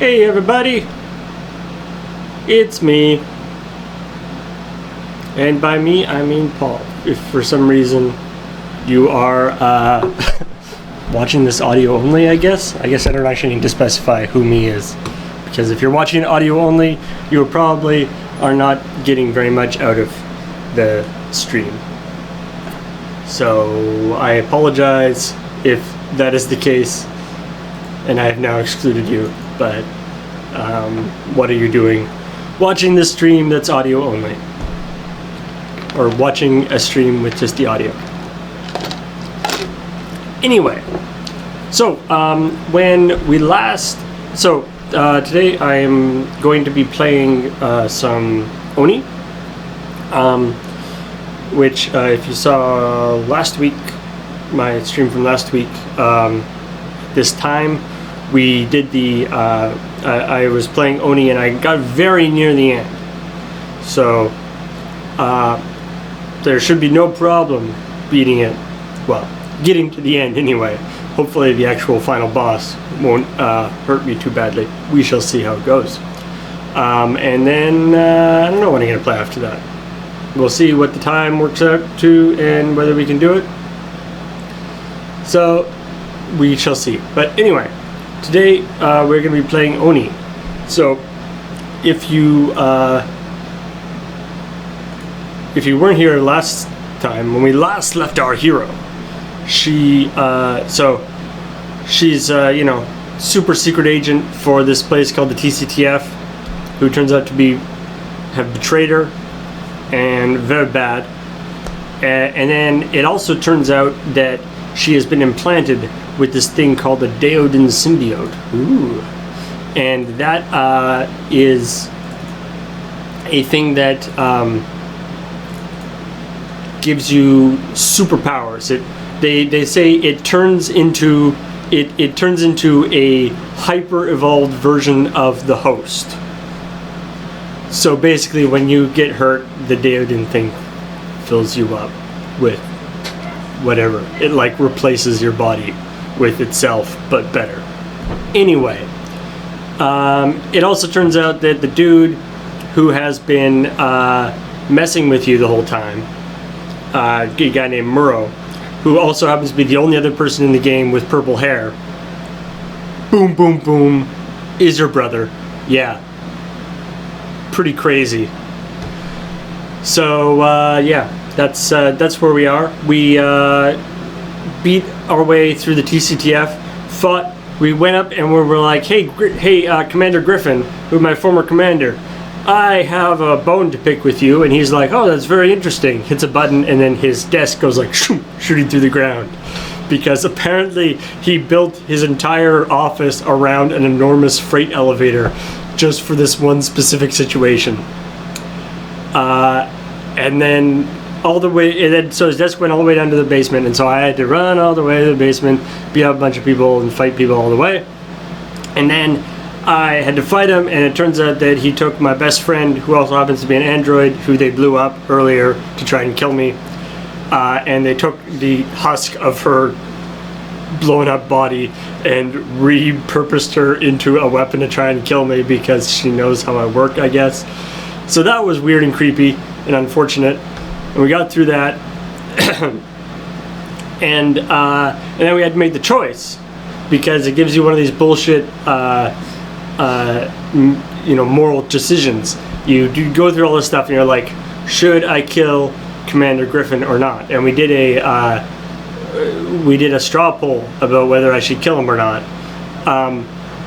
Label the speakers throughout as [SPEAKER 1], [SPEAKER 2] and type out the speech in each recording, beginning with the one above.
[SPEAKER 1] Hey everybody, it's me, and by me I mean Paul. If for some reason you are watching this audio only, I guess I don't actually need to specify who me is, because if you're watching audio only, you probably are not getting very much out of the stream. So I apologize if that is the case, and I have now excluded you. But what are you doing watching this stream that's audio only, or watching a stream with just the audio? Anyway, so today I am going to be playing some Oni, which if you saw last week, my stream from last week, this time we did the I was playing Oni and I got very near the end, so there should be no problem beating it, well, getting to the end anyway. Hopefully the actual final boss won't hurt me too badly. We shall see how it goes. And then I don't know when I'm going to play after that. We'll see what the time works out to and whether we can do it. So we shall see. But anyway, today we're going to be playing Oni. So if you weren't here last time when we last left our hero, she's super secret agent for this place called the TCTF, who turns out to have betrayed her and very bad. And then it also turns out that she has been implanted with this thing called the Daodan symbiote. Ooh. And that is a thing that gives you superpowers. They say it turns into a hyper evolved version of the host. So basically, when you get hurt, the Daodan thing fills you up with whatever. It like replaces your body with itself, but better. Anyway, it also turns out that the dude who has been messing with you the whole time, a guy named Muro, who also happens to be the only other person in the game with purple hair, boom, boom, boom, is your brother. Yeah. Pretty crazy. So, yeah, that's where we are. We beat our way through the TCTF, we went up and we were like, hey, Commander Griffin, who's my former commander, I have a bone to pick with you. And he's like, oh, that's very interesting. Hits a button and then his desk goes like shooting through the ground, because apparently he built his entire office around an enormous freight elevator just for this one specific situation. And then so his desk went all the way down to the basement, and so I had to run all the way to the basement, beat up a bunch of people and fight people all the way. And then I had to fight him, and it turns out that he took my best friend, who also happens to be an android, who they blew up earlier to try and kill me. And they took the husk of her blown up body and repurposed her into a weapon to try and kill me, because she knows how I work, I guess. So that was weird and creepy and unfortunate. And we got through that. and then we had to make the choice, because it gives you one of these bullshit moral decisions. You go through all this stuff and you're like, should I kill Commander Griffin or not? And we did a straw poll about whether I should kill him or not.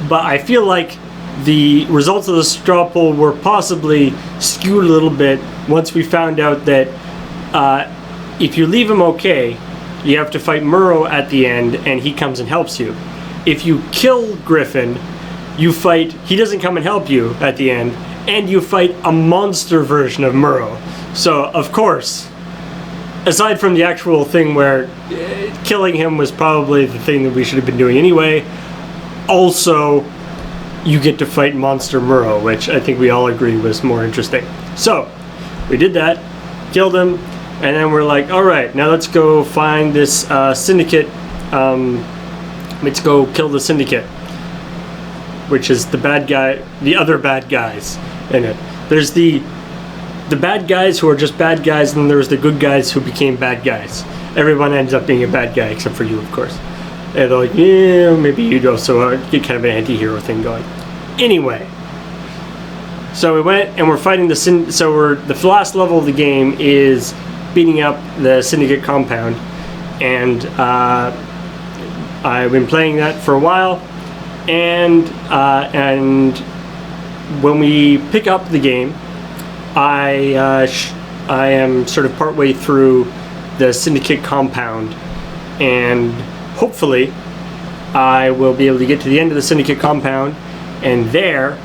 [SPEAKER 1] But I feel like the results of the straw poll were possibly skewed a little bit once we found out that if you leave him okay, you have to fight Muro at the end and he comes and helps you. If you kill Griffin, he doesn't come and help you at the end, and you fight a monster version of Muro. So, of course, aside from the actual thing where killing him was probably the thing that we should have been doing anyway, also you get to fight Monster Muro, which I think we all agree was more interesting. So, we did that, killed him, and then we're like, alright, now let's go find this syndicate, let's go kill the syndicate. which is the bad guy, the other bad guys in it. There's the bad guys who are just bad guys, and then there's the good guys who became bad guys. Everyone ends up being a bad guy except for you, of course. And they're like, yeah, maybe you'd also get kind of an anti-hero thing going. Anyway, so we went and we're fighting the last level of the game is beating up the Syndicate compound, and I've been playing that for a while, and when we pick up the game, I am sort of partway through the Syndicate compound, and hopefully I will be able to get to the end of the Syndicate compound, and there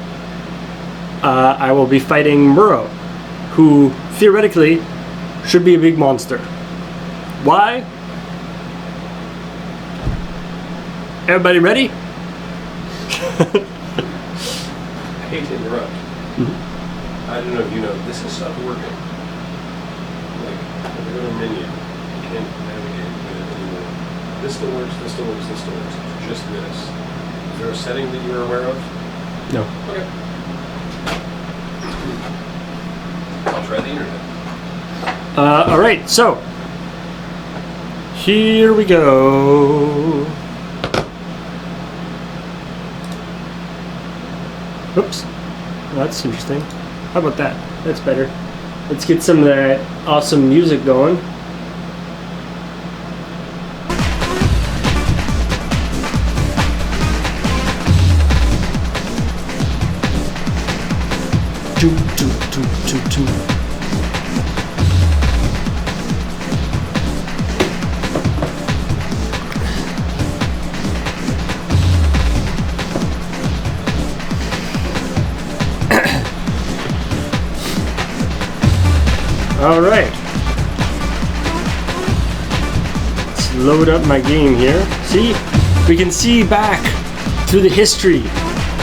[SPEAKER 1] I will be fighting Muro, who theoretically should be a big monster. Why? Everybody ready?
[SPEAKER 2] I hate to interrupt. I don't know if you know, this has stopped working. Like, if I go to menu, you can't navigate with it anymore. This still works, this still works, this still works. It's just this. Is there a setting that you are aware of?
[SPEAKER 1] No.
[SPEAKER 2] Okay. I'll try the internet.
[SPEAKER 1] Alright, so here we go. Oops. Well, that's interesting. How about that? That's better. Let's get some of that awesome music going. Choo, choo, choo, choo, choo. All right. Let's load up my game here. See? We can see back through the history,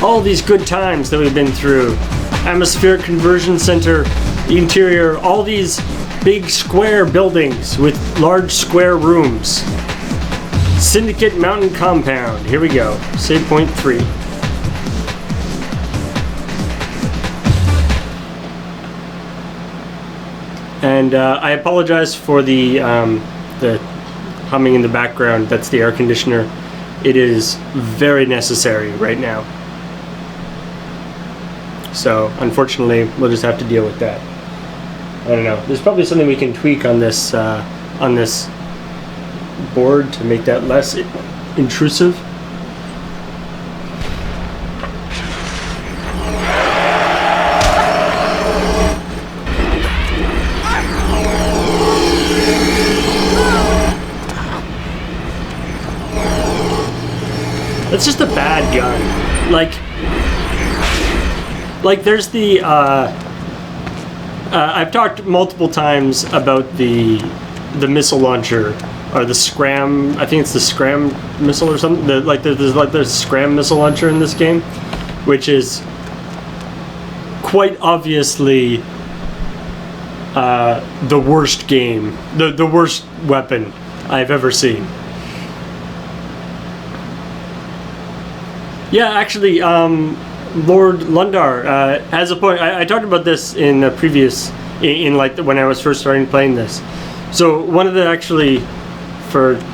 [SPEAKER 1] all these good times that we've been through. Atmospheric Conversion Center, the interior, all these big square buildings with large square rooms. Syndicate Mountain Compound. Here we go. Save point 3. And I apologize for the humming in the background. That's the air conditioner. It is very necessary right now. So unfortunately, we'll just have to deal with that. I don't know. There's probably something we can tweak on this board to make that less intrusive. It's just a bad gun. Like there's the I've talked multiple times about the missile launcher, or the Scram. I think it's the Scram missile or something. There's Scram missile launcher in this game, which is quite obviously the worst game, the worst weapon I've ever seen. Yeah, actually, Lord Lundar has a point. I talked about this in a previous, when I was first starting playing this. So one of the I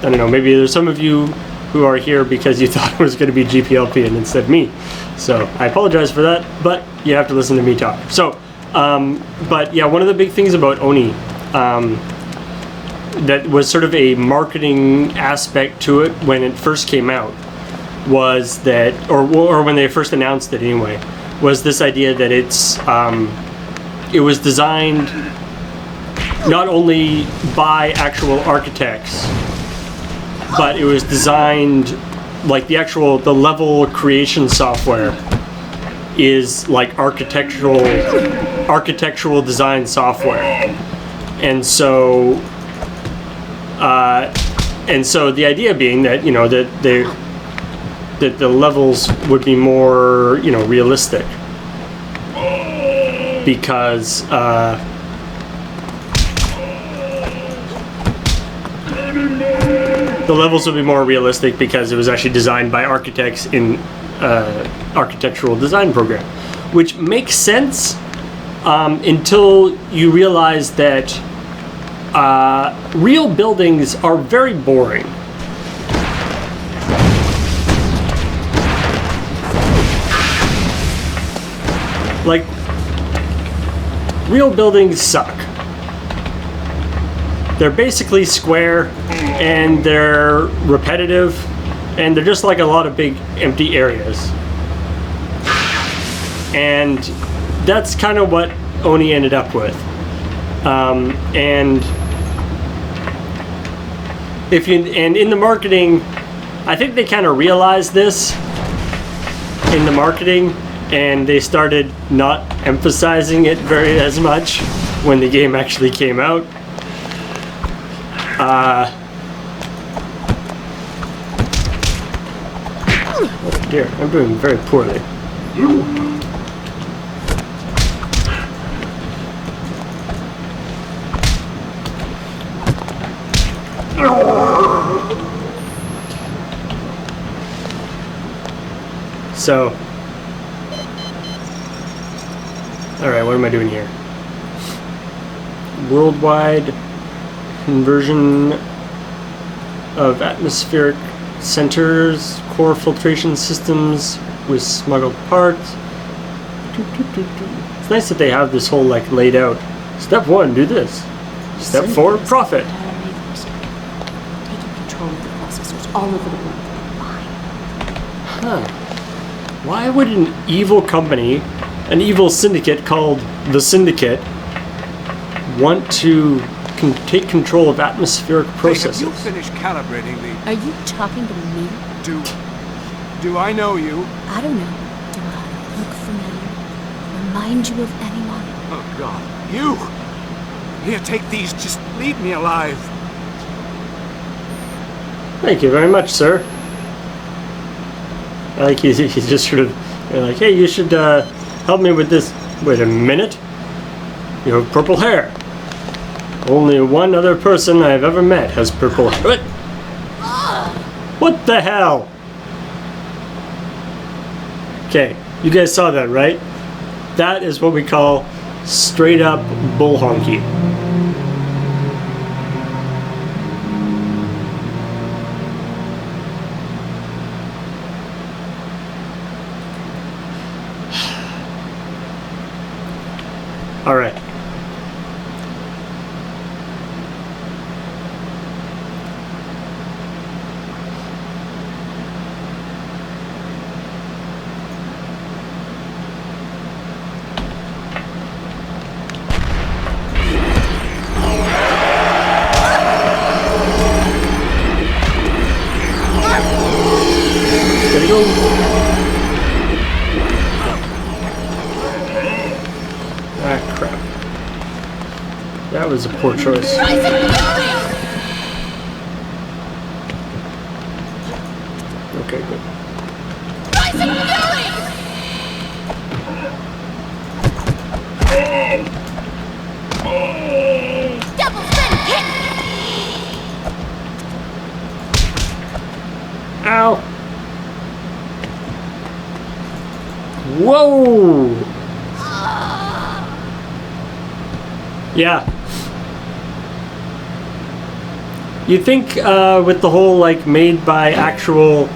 [SPEAKER 1] don't know, maybe there's some of you who are here because you thought it was going to be GPLP and instead me. So I apologize for that, but you have to listen to me talk. So, but yeah, one of the big things about Oni that was sort of a marketing aspect to it when it first came out was that, or when they first announced it anyway, was this idea that it was designed not only by actual architects, but it was designed like the level creation software is like architectural design software, and so the idea being that that the levels would be more, realistic, because the levels would be more realistic because it was actually designed by architects in architectural design program, which makes sense until you realize that real buildings are very boring. Like, real buildings suck. They're basically square, and they're repetitive, and they're just like a lot of big empty areas. And that's kind of what Oni ended up with. And in the marketing, I think they kind of realized this in the marketing, and they started not emphasizing it very as much when the game actually came out. Oh dear, I'm doing very poorly. So, alright, what am I doing here? Worldwide conversion of atmospheric centers, core filtration systems with smuggled parts. It's nice that they have this whole like laid out. Step 1, do this. Step 4, profit.
[SPEAKER 3] Taking control of the processors all over the world. Why?
[SPEAKER 1] Huh. Why would an evil company, an evil syndicate called the Syndicate, want to take control of atmospheric processes?
[SPEAKER 4] Hey, have you finished calibrating the...
[SPEAKER 3] Are you talking to me?
[SPEAKER 4] Do I know you?
[SPEAKER 3] I don't know. Do I look familiar? Remind you of anyone?
[SPEAKER 4] Oh, God. You! Here, take these. Just leave me alive.
[SPEAKER 1] Thank you very much, sir. I like he's just sort of like, hey, you should help me with this. Wait a minute. You have purple hair. Only one other person I've ever met has purple hair. What the hell? Okay, you guys saw that, right? That is what we call straight up bull honky. All right. Gotta go. Ah, crap. That was a poor choice. Okay, good. Ow! Whoa! Yeah. You think with the whole like made by actual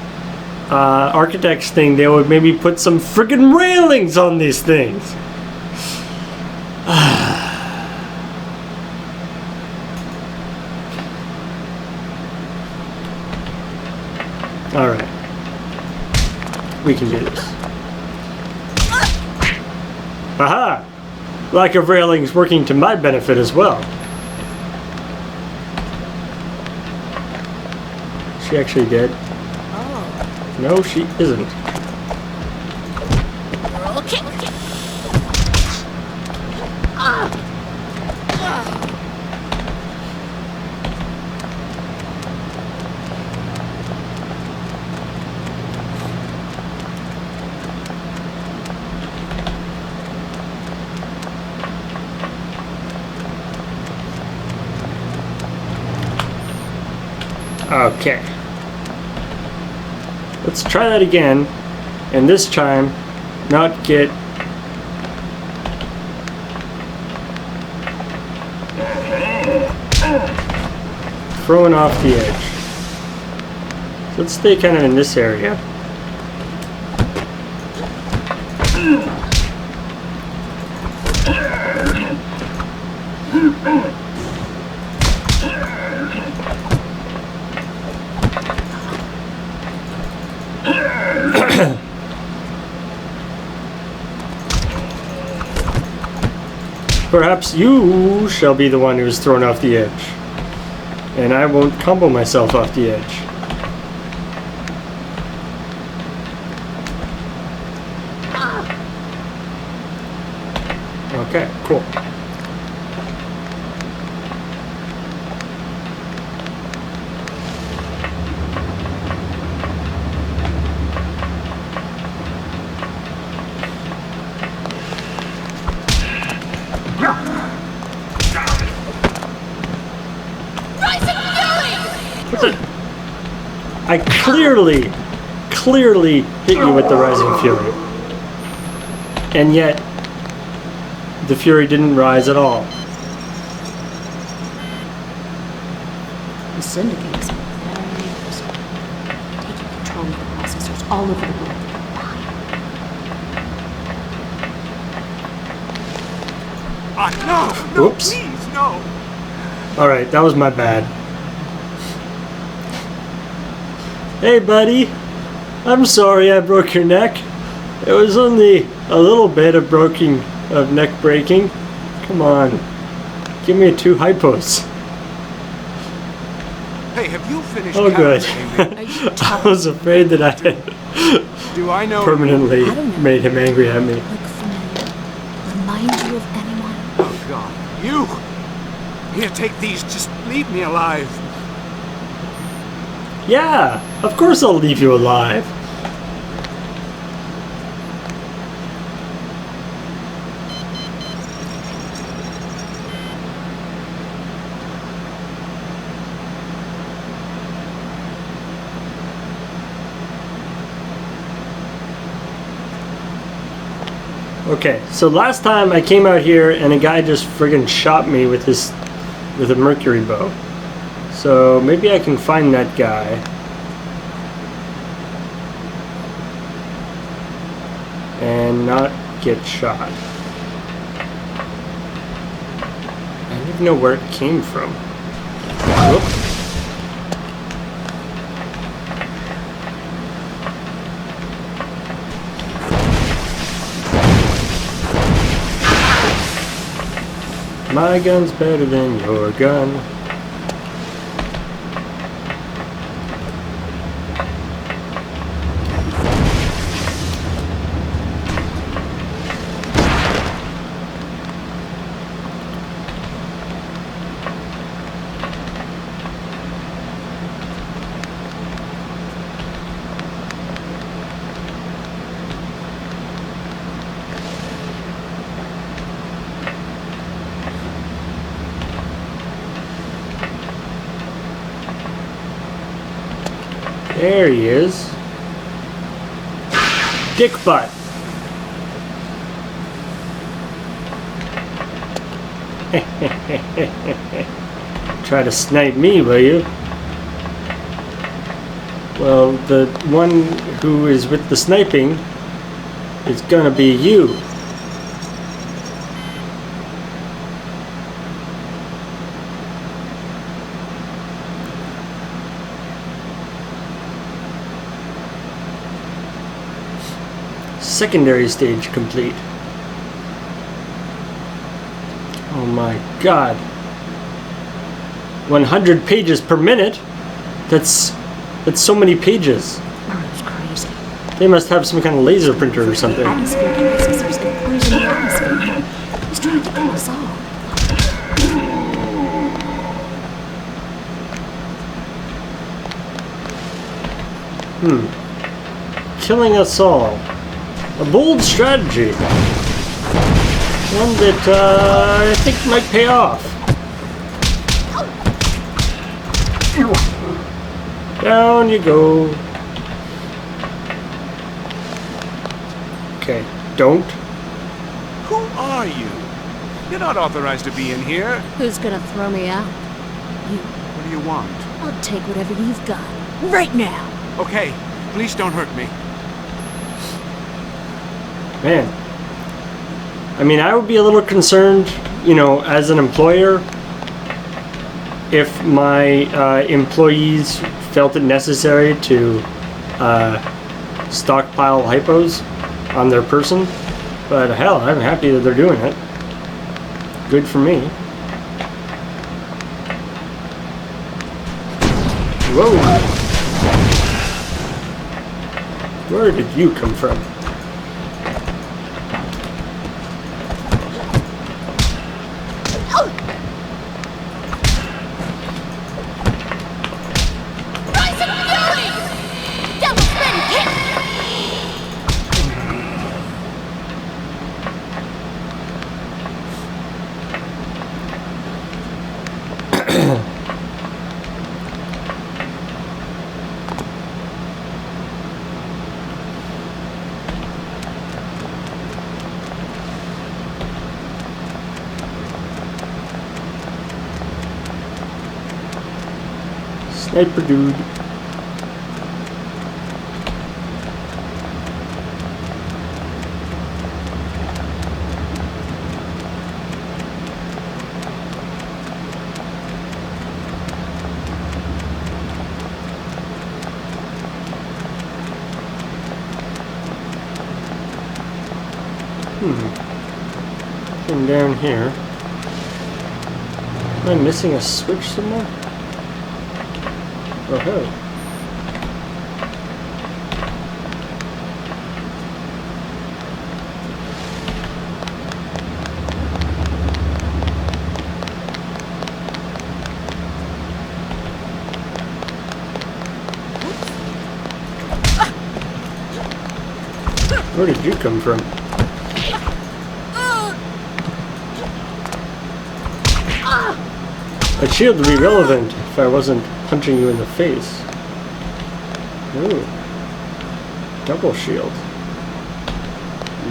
[SPEAKER 1] architects thing, they would maybe put some friggin' railings on these things. All right, we can do this. Aha! Lack of railings working to my benefit as well. She actually did.
[SPEAKER 3] Oh.
[SPEAKER 1] No, she isn't.
[SPEAKER 3] Okay.
[SPEAKER 1] Okay. Let's try that again. and this time not get thrown off the edge. So let's stay kind of in this area. Perhaps you shall be the one who is thrown off the edge, and I won't combo myself off the edge. Okay, cool. I clearly hit you with the Rising Fury. And yet, the Fury didn't rise at all.
[SPEAKER 3] The Syndicate is very useful. Taking control of the processors all over the world.
[SPEAKER 4] No,
[SPEAKER 1] Oops.
[SPEAKER 4] please, no.
[SPEAKER 1] Alright, that was my bad. Hey buddy, I'm sorry I broke your neck. It was only a little bit of neck breaking. Come on, give me 2 hypos.
[SPEAKER 4] Hey, have you finished?
[SPEAKER 1] Oh good.
[SPEAKER 4] calibrating
[SPEAKER 1] I was afraid that I had
[SPEAKER 4] Do I know?
[SPEAKER 1] permanently
[SPEAKER 3] I don't know.
[SPEAKER 1] made him angry at me.
[SPEAKER 3] Look familiar. Remind you of anyone?
[SPEAKER 4] Oh God, you! Here, take these. Just leave me alive.
[SPEAKER 1] Yeah, of course I'll leave you alive. Okay, so last time I came out here and a guy just friggin' shot me with a mercury bow. So maybe I can find that guy. And not get shot. I don't even know where it came from. Whoop. My gun's better than your gun. There he is. Dick butt. Try to snipe me, will you? Well, the one who is with the sniping is gonna be you. Secondary stage complete. Oh my god. 100 pages per minute? That's so many pages.
[SPEAKER 3] It's crazy.
[SPEAKER 1] They must have some kind of laser printer or something.
[SPEAKER 3] Atmosphere processors and poison the atmosphere. He's trying to kill us all.
[SPEAKER 1] Killing us all. A bold strategy. One that I think might pay off. Down you go. Okay, don't.
[SPEAKER 4] Who are you? You're not authorized to be in here.
[SPEAKER 3] Who's gonna throw me out? You.
[SPEAKER 4] What do you want?
[SPEAKER 3] I'll take whatever you've got. Right now!
[SPEAKER 4] Okay, please don't hurt me.
[SPEAKER 1] Man. I mean, I would be a little concerned, you know, as an employer, if my employees felt it necessary to stockpile hypos on their person. But hell, I'm happy that they're doing it. Good for me. Whoa! Where did you come from?
[SPEAKER 3] Rise and fury! Double spin kick!
[SPEAKER 1] Sniper dude. Nothing down here. Am I missing a switch somewhere? Oh, hey. Where did you come from? A shield would be relevant if I wasn't punching you in the face. Ooh. Double shield.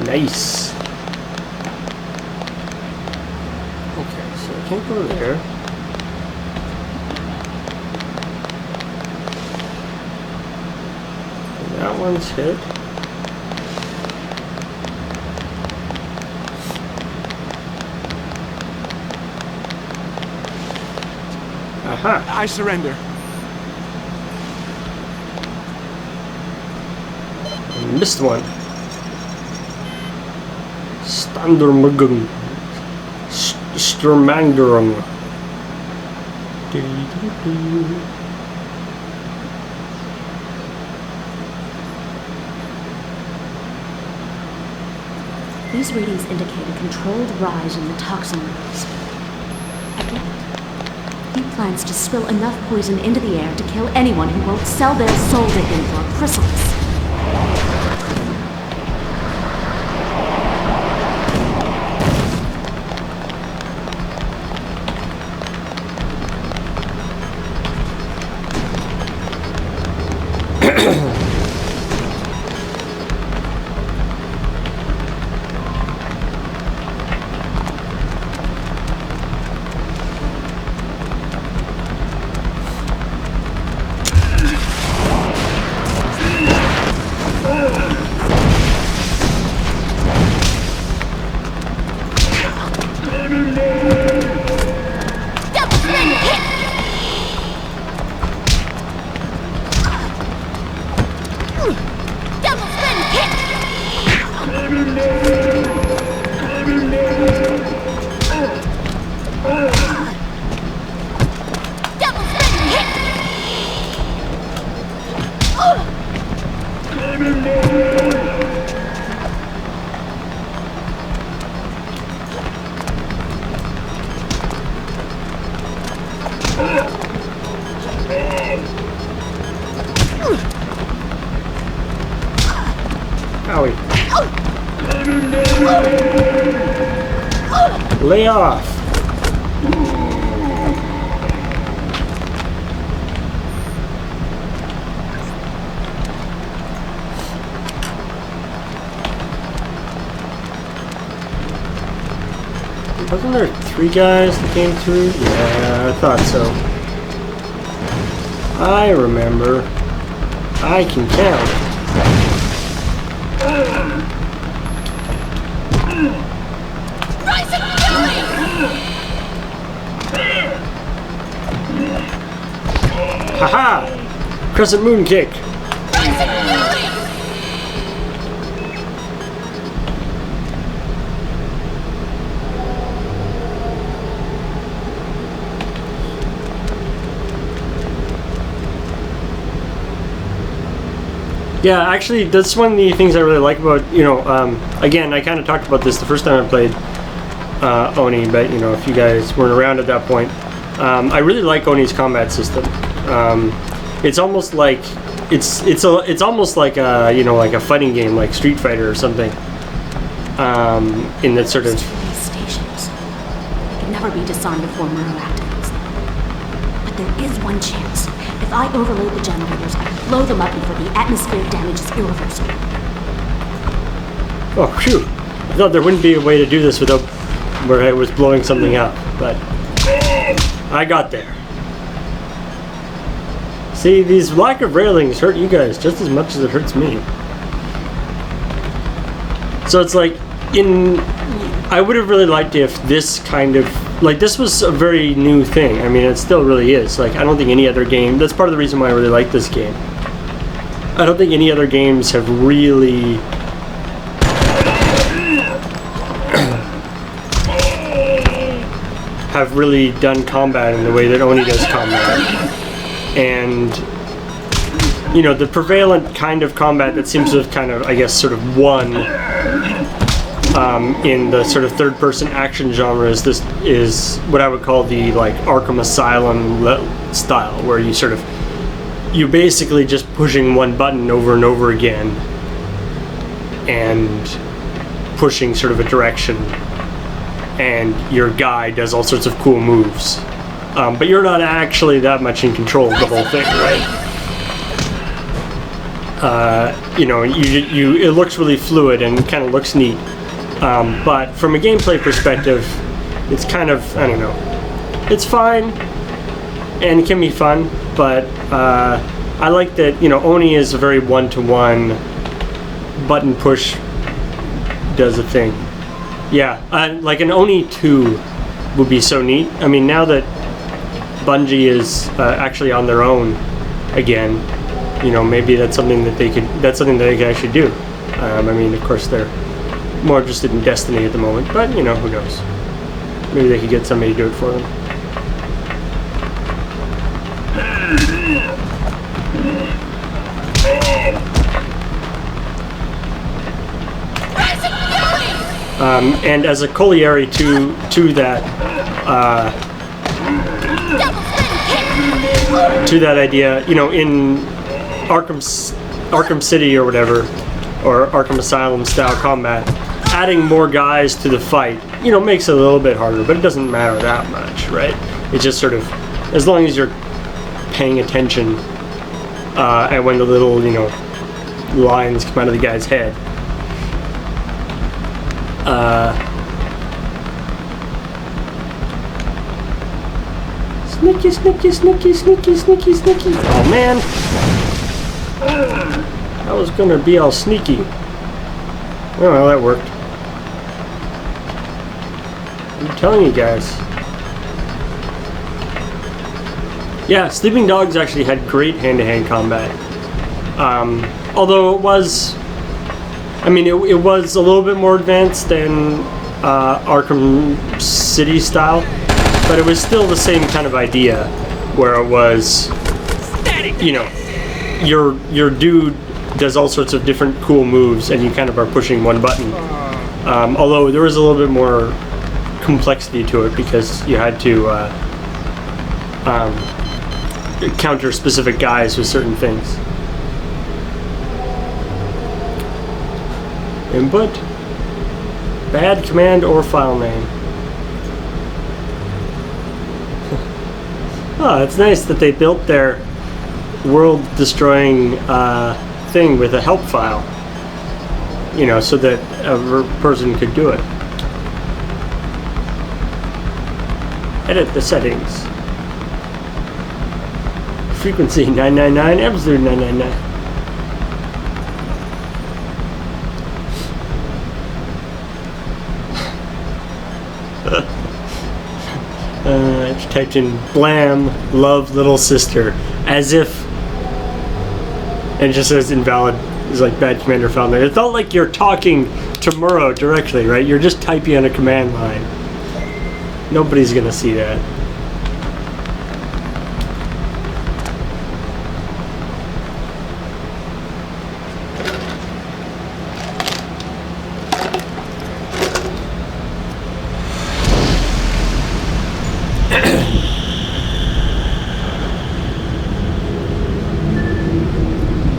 [SPEAKER 1] Nice. Okay, so I can't go there. That one's hit. Aha.
[SPEAKER 4] I surrender.
[SPEAKER 1] Missed one. Standermuggen. Sturmangerung.
[SPEAKER 3] These readings indicate a controlled rise in the toxin levels. I get it. He plans to spill enough poison into the air to kill anyone who won't sell their soul to him for a chrysalis.
[SPEAKER 1] Owie. Lay off. Wasn't there 3 guys that came through? Yeah, I thought so. I remember. I can count. Haha! Crescent moon kick. Yeah, actually, that's one of the things I really like about, again, I kind of talked about this the first time I played Oni, but, if you guys weren't around at that point, I really like Oni's combat system. It's almost like, it's almost like a, like a fighting game, like Street Fighter or something, in that sort of...
[SPEAKER 3] These stations. They can never be disarmed before Muro activates them. But there is one chance. If I overload the generators, I can blow them up before the atmospheric damage is irreversible.
[SPEAKER 1] Oh, phew. I thought there wouldn't be a way to do this without where I was blowing something up, but I got there. See, these lack of railings hurt you guys just as much as it hurts me. So it's like, I would have really liked if this kind of, like, this was a very new thing. I mean, it still really is. Like, I don't think any other game, that's part of the reason why I really like this game. I don't think any other games have really done combat in the way that Oni does combat. And, the prevalent kind of combat that seems to have kind of, I guess, sort of won in the sort of third-person action genre is what I would call the, like, Arkham Asylum style, where you're basically just pushing one button over and over again and pushing sort of a direction, and your guy does all sorts of cool moves. But you're not actually that much in control of the whole thing, right? It looks really fluid and kind of looks neat. But from a gameplay perspective, it's kind of, I don't know. It's fine, and it can be fun, but I like that, Oni is a very one-to-one button push does a thing. Yeah, like an Oni 2 would be so neat. I mean, now that Bungie is actually on their own again, maybe that's something that they could actually do. I mean, of course, they're more interested in Destiny at the moment, but, who knows. Maybe they could get somebody to do it for them. And as a colliery to that idea, in Arkham City or whatever, or Arkham Asylum style combat, adding more guys to the fight, makes it a little bit harder, but it doesn't matter that much, right? It's just sort of, as long as you're paying attention, and when the little, lines come out of the guy's head. Sneaky, sneaky, sneaky, sneaky, sneaky, sneaky. Oh man! I was gonna be all sneaky. Oh, well, that worked. I'm telling you guys. Yeah, Sleeping Dogs actually had great hand-to-hand combat. Although it was, it was a little bit more advanced than Arkham City style, but it was still the same kind of idea, where it was, your dude does all sorts of different cool moves, and you kind of are pushing one button. Although there was a little bit more complexity to it, because you had to counter specific guys with certain things. Input, bad command or file name. Oh, it's nice that they built their world-destroying thing with a help file, so that a person could do it. Edit the settings. Frequency 999, absolute 999. It's typed in blam, love little sister, as if, and it just says invalid. It's like bad commander found there. It's not like you're talking to Muro directly, right? You're just typing on a command line. Nobody's gonna see that.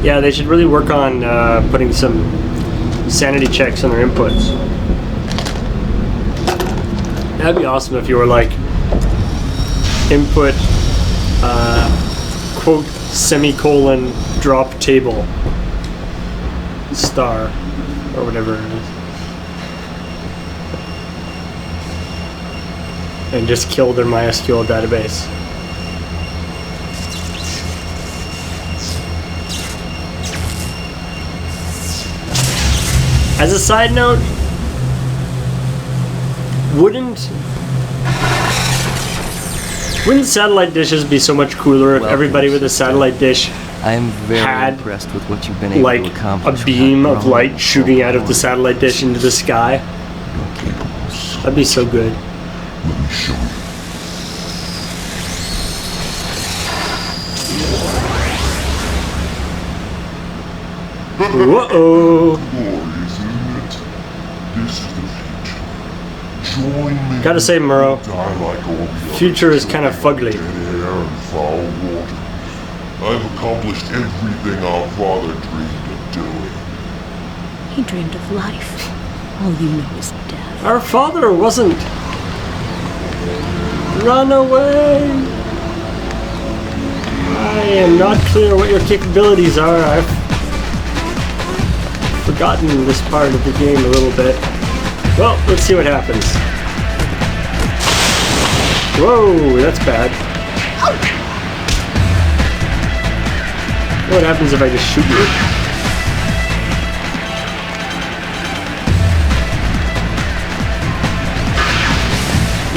[SPEAKER 1] Yeah, they should really work on putting some sanity checks on their inputs. That'd be awesome if you were like input quote semicolon drop table star or whatever it is, and just kill their MySQL database. As a side note, wouldn't satellite dishes be so much cooler if
[SPEAKER 5] Welcome,
[SPEAKER 1] everybody with a satellite dish
[SPEAKER 5] I am very
[SPEAKER 1] had,
[SPEAKER 5] impressed with what you've been able
[SPEAKER 1] like
[SPEAKER 5] to accomplish.
[SPEAKER 1] a beam
[SPEAKER 5] without
[SPEAKER 1] of light
[SPEAKER 5] drawing
[SPEAKER 1] shooting out of the
[SPEAKER 5] forward.
[SPEAKER 1] satellite dish into the sky? That'd be so good. Whoa!
[SPEAKER 6] Glorious, isn't it? This is the future. Join me.
[SPEAKER 1] Gotta say, Muro,
[SPEAKER 6] Die like all the others,
[SPEAKER 1] future is kind of fugly.
[SPEAKER 6] dead air and foul water. I've accomplished everything our father dreamed of doing.
[SPEAKER 3] He dreamed of life. All you know is death.
[SPEAKER 1] Our father wasn't. Run away! I am not clear what your capabilities are. I've forgotten this part of the game a little bit. Well, let's see what happens. Whoa, that's bad. What happens if I just shoot you?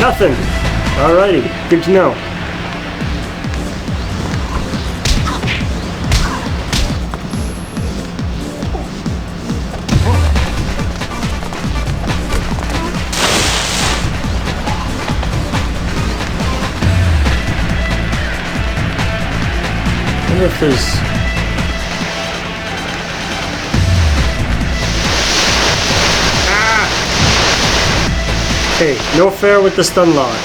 [SPEAKER 1] Nothing. Alrighty, good to know. I wonder if there's... Okay, no fair with the stun lock.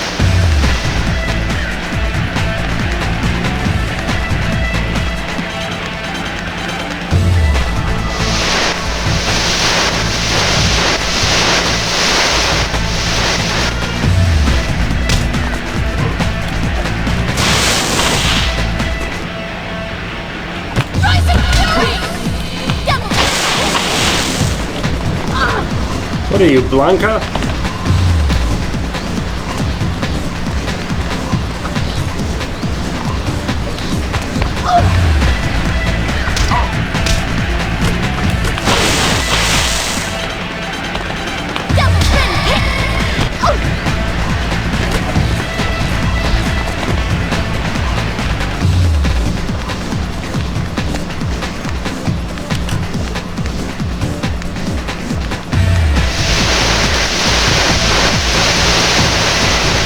[SPEAKER 1] What are you, Blanca?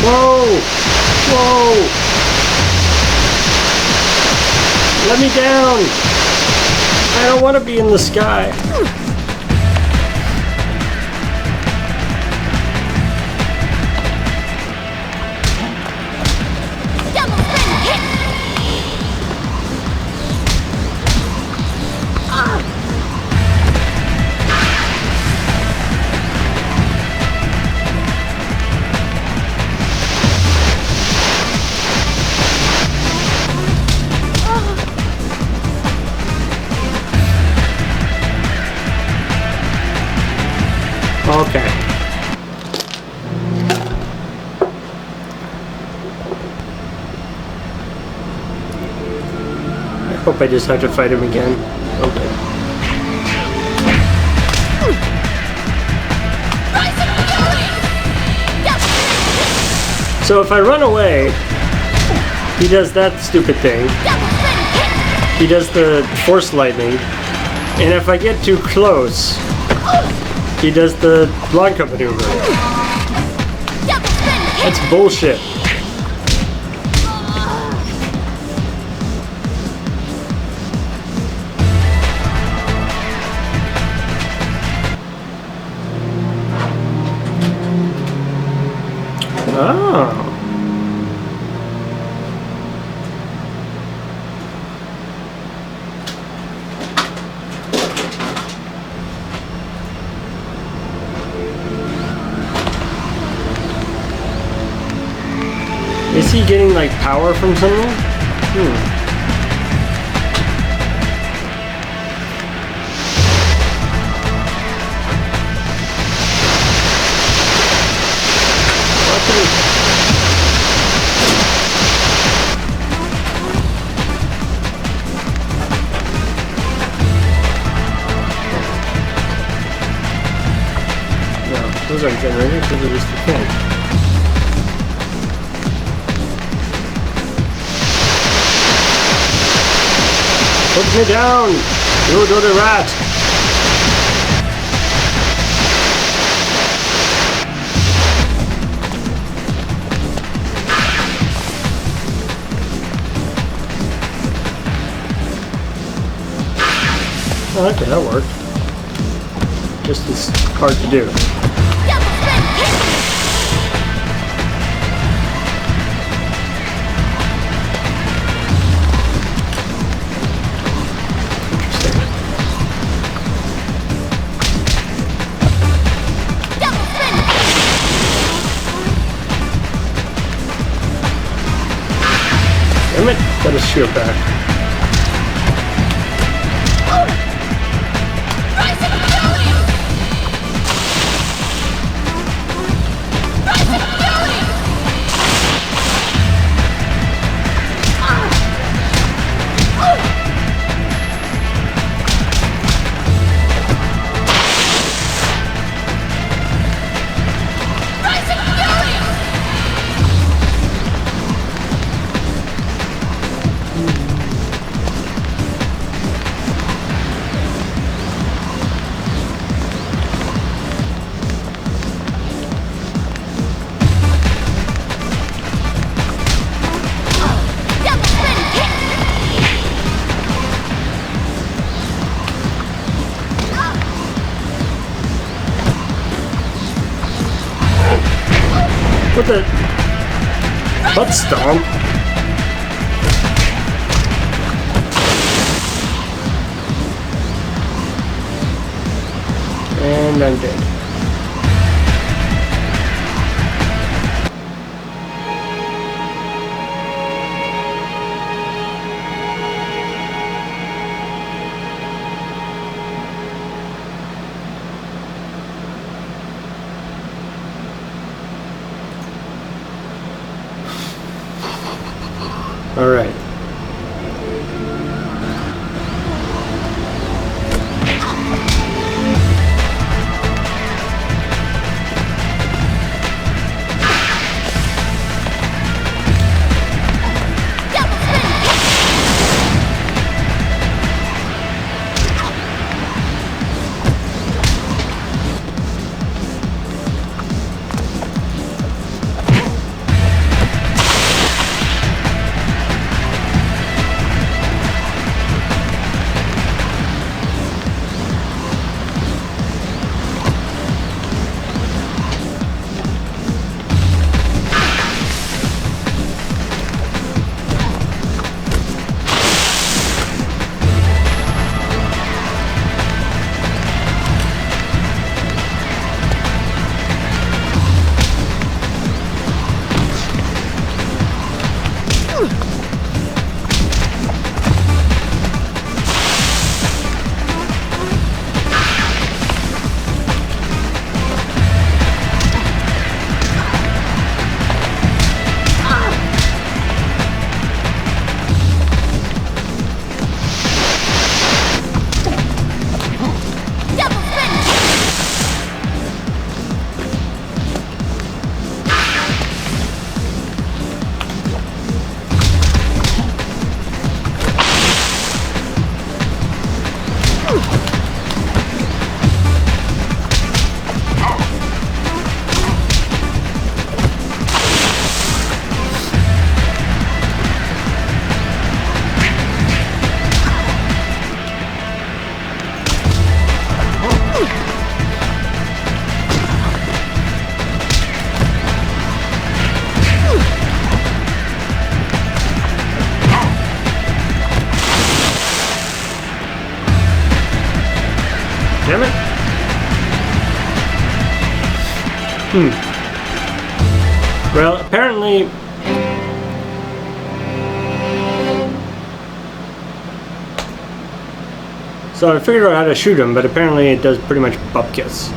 [SPEAKER 1] Whoa! Whoa! Let me down! I don't want to be in the sky. Okay. Hope I just have to fight him again. Okay. So if I run away, he does that stupid thing. He does the force lightning. And if I get too close, he does the Blanca maneuver. That's bullshit. Oh. Is he getting like power from somewhere? No, those aren't generators, those are just the thing. Put me down! You do the rat! Oh, okay, that worked. Just as hard to do. Damn it, gotta shoot back. What the? Butt stomp? And I'm dead. All right. Well, apparently... So I figured out how to shoot him, but apparently it does pretty much bupkis.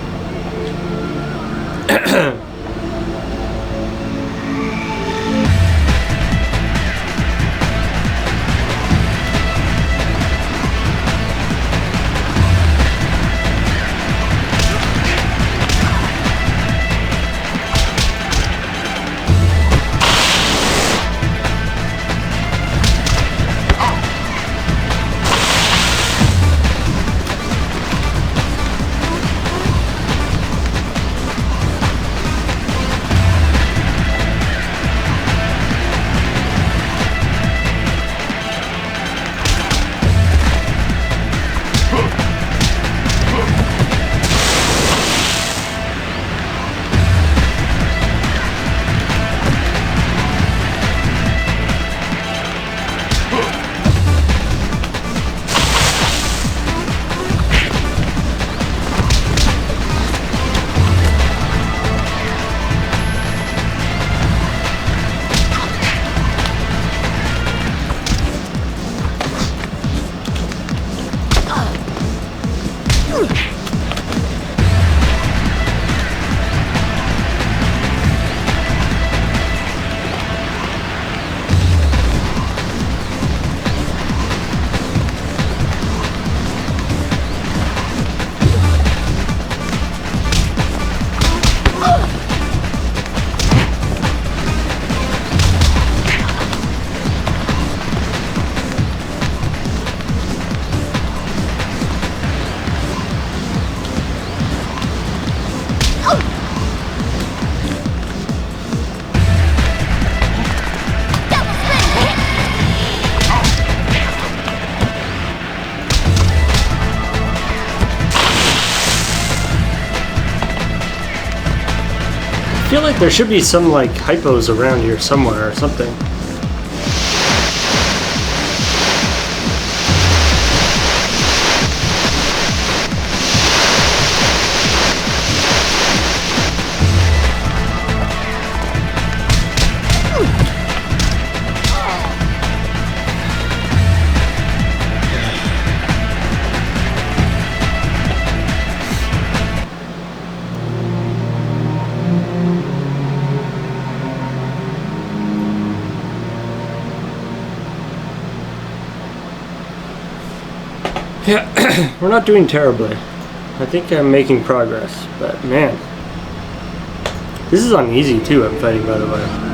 [SPEAKER 1] I feel like there should be some like hypos around here somewhere or something. Yeah, we're not doing terribly. I think I'm making progress, but man. This is on easy too, I'm fighting, by the way.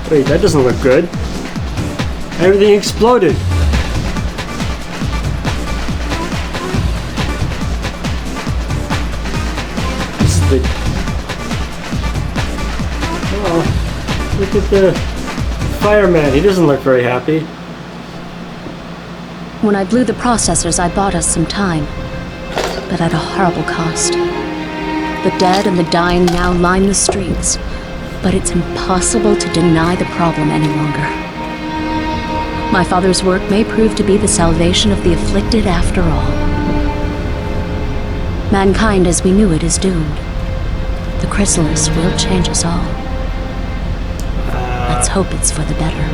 [SPEAKER 1] Wait, that doesn't look good. Everything exploded. This is the... Oh, look at the fireman. He doesn't look very happy.
[SPEAKER 3] When I blew the processors, I bought us some time, but at a horrible cost. The dead and the dying now line the streets, but it's impossible to deny the problem any longer. My father's work may prove to be the salvation of the afflicted after all. Mankind as we knew it is doomed. The chrysalis will change us all. Let's hope it's for the better.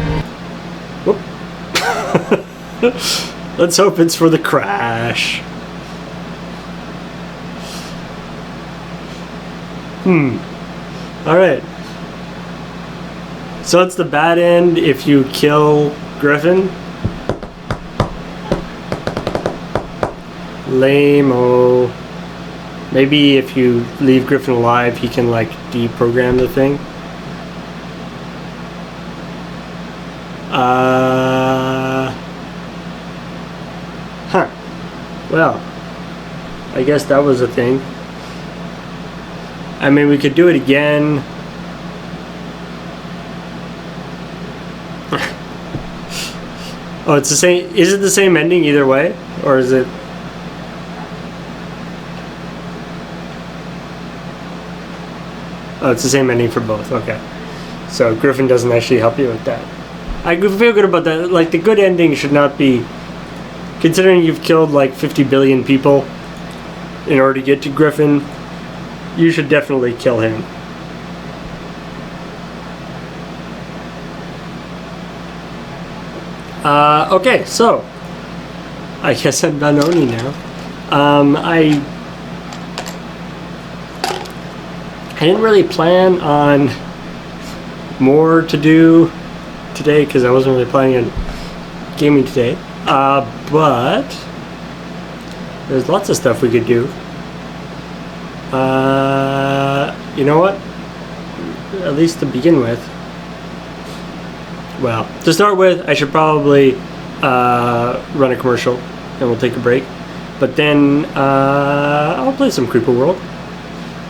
[SPEAKER 1] Let's hope it's for the crash. Alright. So it's the bad end if you kill Griffin. Lame-o. Maybe if you leave Griffin alive, he can like deprogram the thing. Huh. Well, I guess that was a thing. I mean, we could do it again. Oh, it's the same. Is it the same ending either way? Or is it... Oh, it's the same ending for both. Okay. So Griffin doesn't actually help you with that. I feel good about that. Like, the good ending should not be... Considering you've killed like 50 billion people in order to get to Griffin, you should definitely kill him. Okay, so I guess I'm done Oni now. I didn't really plan on more to do today because I wasn't really planning on gaming today. But there's lots of stuff we could do. You know what? At least to begin with. Well, to start with, I should probably run a commercial and we'll take a break. But then I'll play some Creeper World.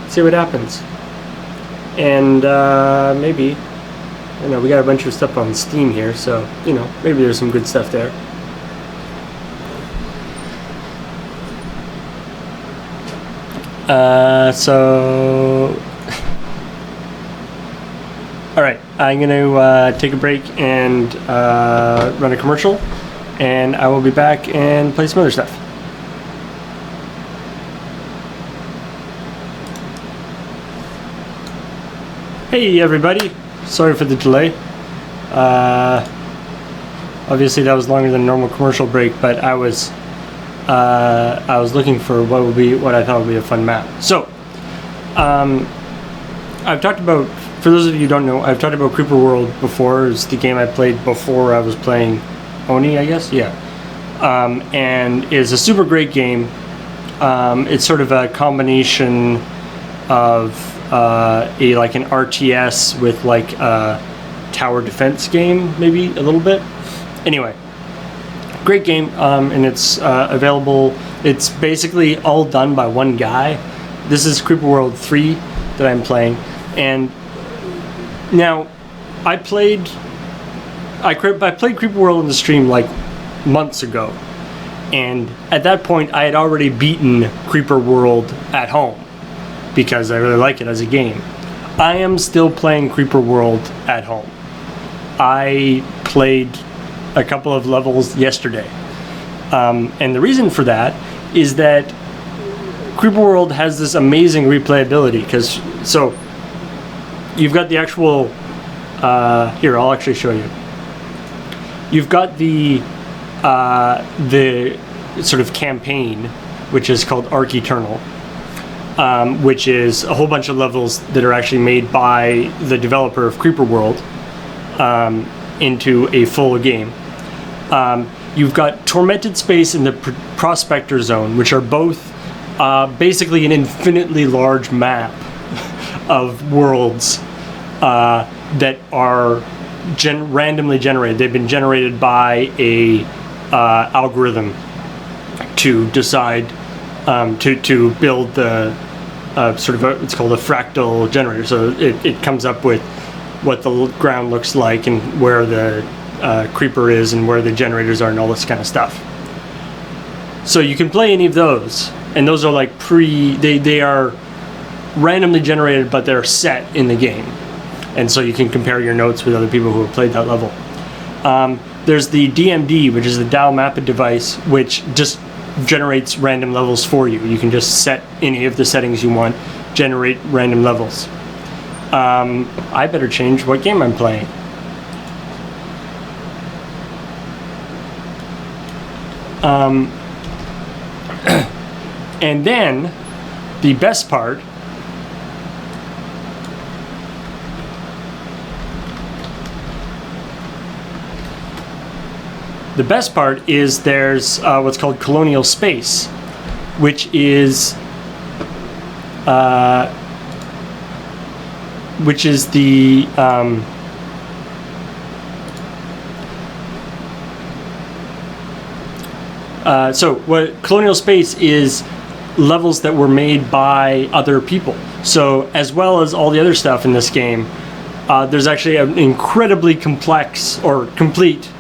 [SPEAKER 1] See what happens. And maybe, you know, we got a bunch of stuff on Steam here, so, you know, maybe there's some good stuff there. Alright, I'm going to take a break and run a commercial, and I will be back and play some other stuff. Hey everybody, sorry for the delay. Obviously that was longer than a normal commercial break, but I was looking for what I thought would be a fun map. So, I've talked about, for those of you who don't know, I've talked about Creeper World before. It's the game I played before I was playing Oni, I guess, yeah. And it's a super great game. It's sort of a combination of like an RTS with like a tower defense game, maybe a little bit. Anyway. Great game, and it's available. It's basically all done by one guy. This is Creeper World 3 that I'm playing, and now I played Creeper World in the stream like months ago, and at that point I had already beaten Creeper World at home because I really like it as a game. I am still playing Creeper World at home. I played a couple of levels yesterday. And the reason for that is that Creeper World has this amazing replayability, because, so, you've got the actual. Here, I'll actually show you. You've got the sort of campaign, which is called Arc Eternal, which is a whole bunch of levels that are actually made by the developer of Creeper World into a full game. You've got Tormented Space and the Prospector Zone, which are both basically an infinitely large map of worlds that are randomly generated. They've been generated by a algorithm to decide to build the it's called a fractal generator. So it comes up with what the ground looks like and where the creeper is and where the generators are and all this kind of stuff. So you can play any of those, and those are like they are randomly generated, but they're set in the game. And so you can compare your notes with other people who have played that level. There's the DMD, which is the Dow Mappa device, which just generates random levels for you. You can just set any of the settings you want, generate random levels. I better change what game I'm playing. And then, the best part, is there's what's called Colonial Space, which is the so what Colonial Space is levels that were made by other people. So as well as all the other stuff in this game, there's actually an incredibly complex or complete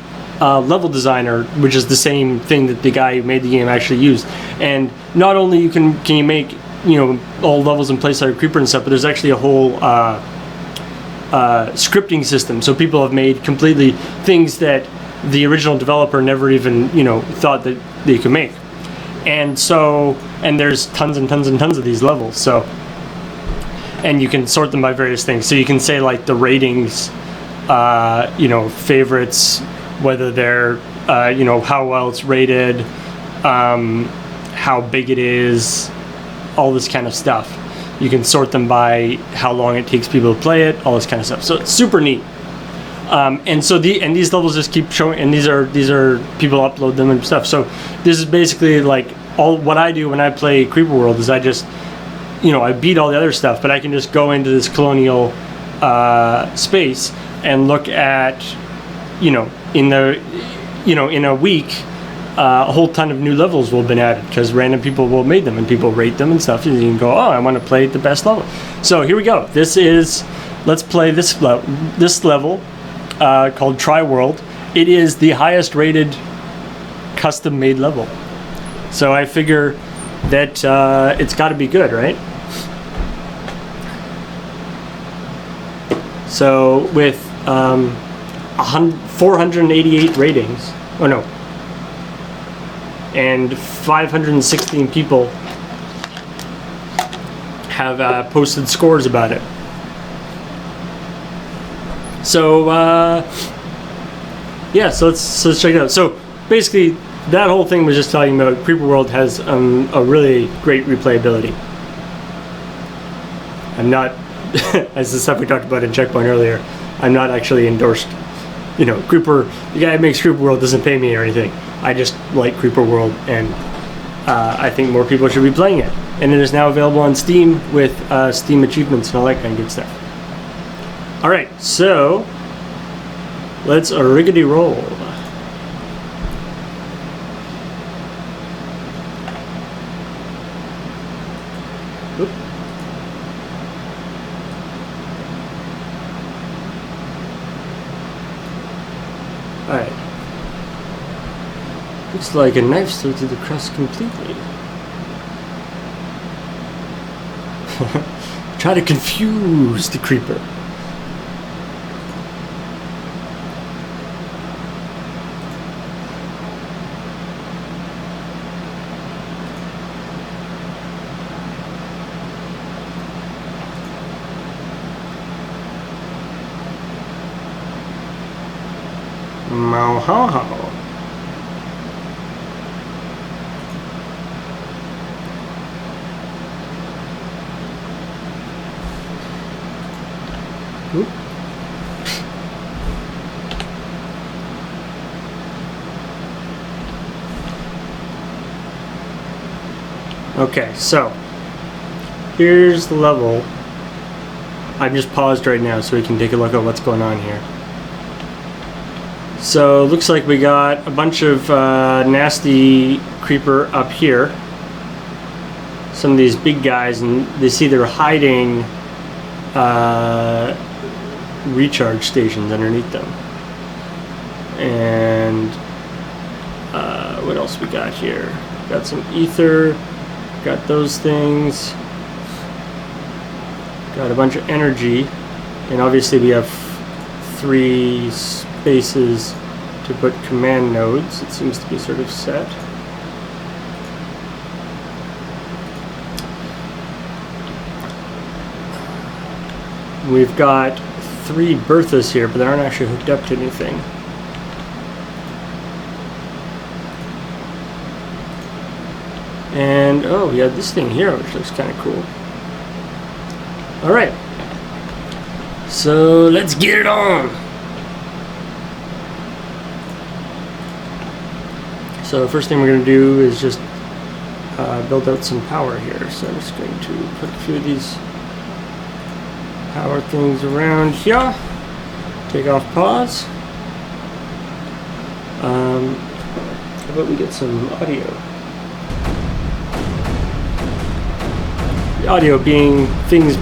[SPEAKER 1] level designer, which is the same thing that the guy who made the game actually used. And not only can you make all levels in place like Creeper and stuff, but there's actually a whole scripting system. So people have made completely things that the original developer never even thought that they could make. And there's tons and tons and tons of these levels. So, and you can sort them by various things. So you can say like the ratings, favorites, whether they're how well it's rated, how big it is, all this kind of stuff. You can sort them by how long it takes people to play it, all this kind of stuff. So it's super neat. And these levels just keep showing, and these are people upload them and stuff. So this is basically like all what I do when I play Creeper World is I just I beat all the other stuff, but I can just go into this Colonial space and look at in a week a whole ton of new levels will have been added because random people will have made them and people rate them and stuff, and you can go, oh, I want to play the best level. So here we go. Let's play this level called Tri World. It is the highest rated custom made level, so I figure that it's got to be good, right? So with 488 ratings, and 516 people have posted scores about it. So so let's check it out. So basically, that whole thing was just telling you about Creeper World has a really great replayability. I'm not, as the stuff we talked about in Checkpoint earlier, I'm not actually endorsed. Creeper, the guy who makes Creeper World doesn't pay me or anything. I just like Creeper World, and I think more people should be playing it. And it is now available on Steam with Steam achievements and all that kind of good stuff. Alright, so let's riggedy roll. Oop. Alright. Looks like a knife slid through the crust completely. Try to confuse the creeper. Mohoho. Oop. Okay, so here's the level. I've just paused right now so we can take a look at what's going on here. So looks like we got a bunch of nasty creeper up here. Some of these big guys, and they see they're hiding recharge stations underneath them. And what else we got here? Got some ether, got those things, got a bunch of energy, and obviously we have 3 spaces to put command nodes. It seems to be sort of set. We've got 3 Berthas here, but they aren't actually hooked up to anything. And oh, we have this thing here, which looks kind of cool. All right, so let's get it on. So first thing we're going to do is just build out some power here. So I'm just going to put a few of these power things around here. Take off pause. How about we get some audio? The audio being things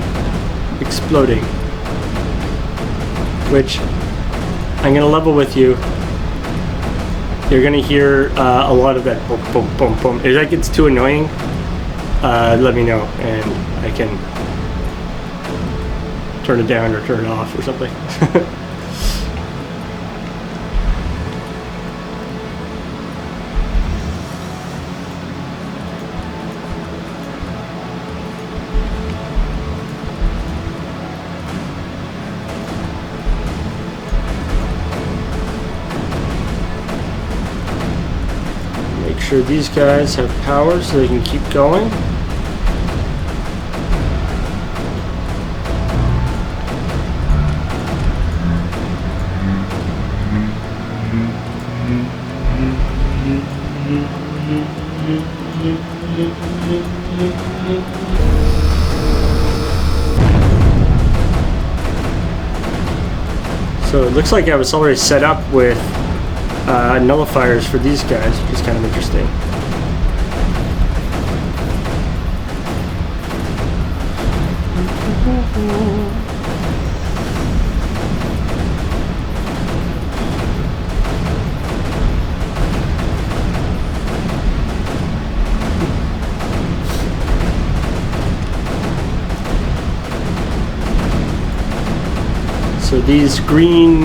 [SPEAKER 1] exploding, which I'm going to level with you. You're going to hear a lot of that boom, boom, boom, boom. If that gets too annoying, let me know and I can turn it down or turn it off or something. Make sure these guys have power so they can keep going. So it looks like I was already set up with nullifiers for these guys, which is kind of interesting. So these green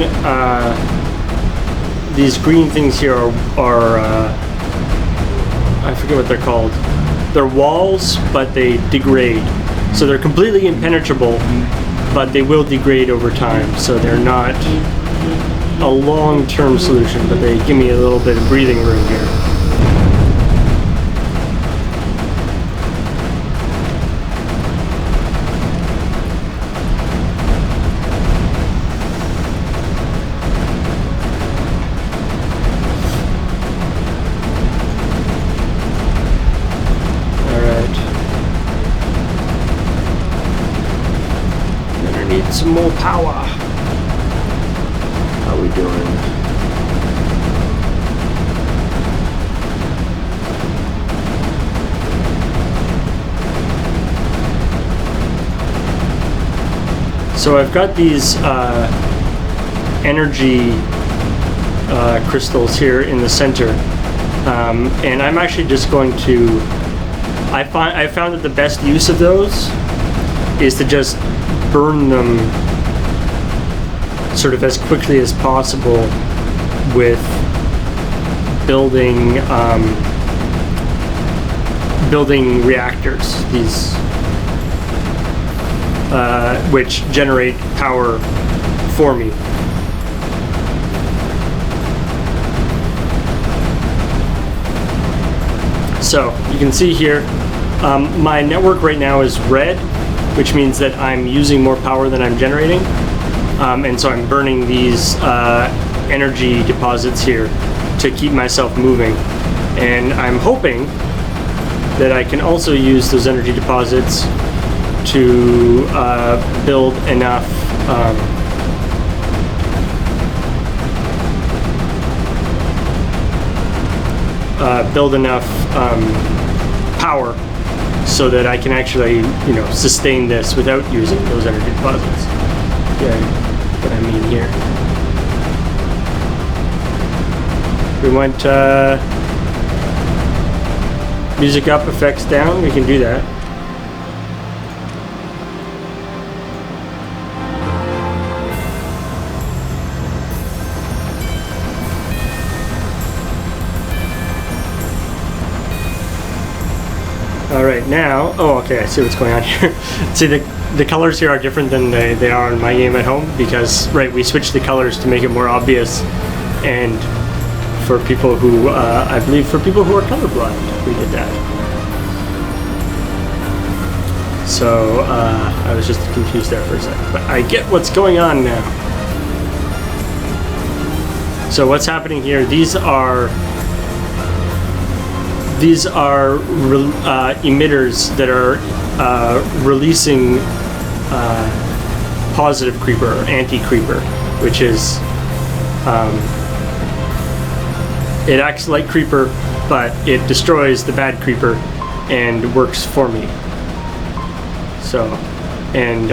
[SPEAKER 1] things here are I forget what they're called. They're walls, but they degrade. So they're completely impenetrable, but they will degrade over time. So they're not a long-term solution, but they give me a little bit of breathing room here. Some more power. How we doing? So I've got these energy crystals here in the center, and I'm actually just going to. I found that the best use of those is to just burn them sort of as quickly as possible with building reactors, these which generate power for me. So you can see here, my network right now is red, which means that I'm using more power than I'm generating. And so I'm burning these energy deposits here to keep myself moving. And I'm hoping that I can also use those energy deposits to build enough power so that I can actually, sustain this without using those energy deposits. Yeah, what I mean here. We want music up, effects down. We can do that. All right, now, okay, I see what's going on here. See, the colors here are different than they are in my game at home because, right, we switched the colors to make it more obvious, and for people who, I believe for people who are colorblind, we did that. So, I was just confused there for a second, but I get what's going on now. So what's happening here, these are emitters that are releasing positive creeper or anti-creeper, which is it acts like creeper, but it destroys the bad creeper and works for me. So, and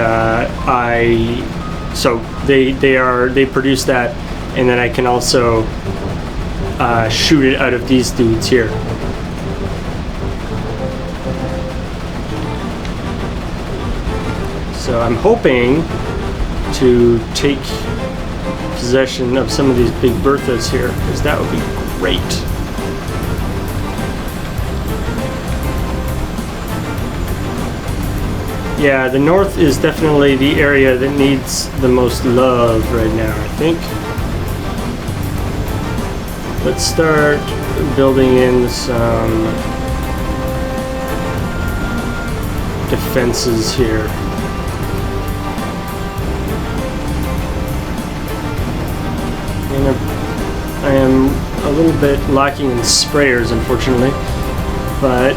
[SPEAKER 1] they produce that, and then I can also shoot it out of these dudes here. So I'm hoping to take possession of some of these big Berthas here, because that would be great. Yeah, the north is definitely the area that needs the most love right now, I think. Let's start building in some defenses here. And I am a little bit lacking in sprayers, unfortunately, but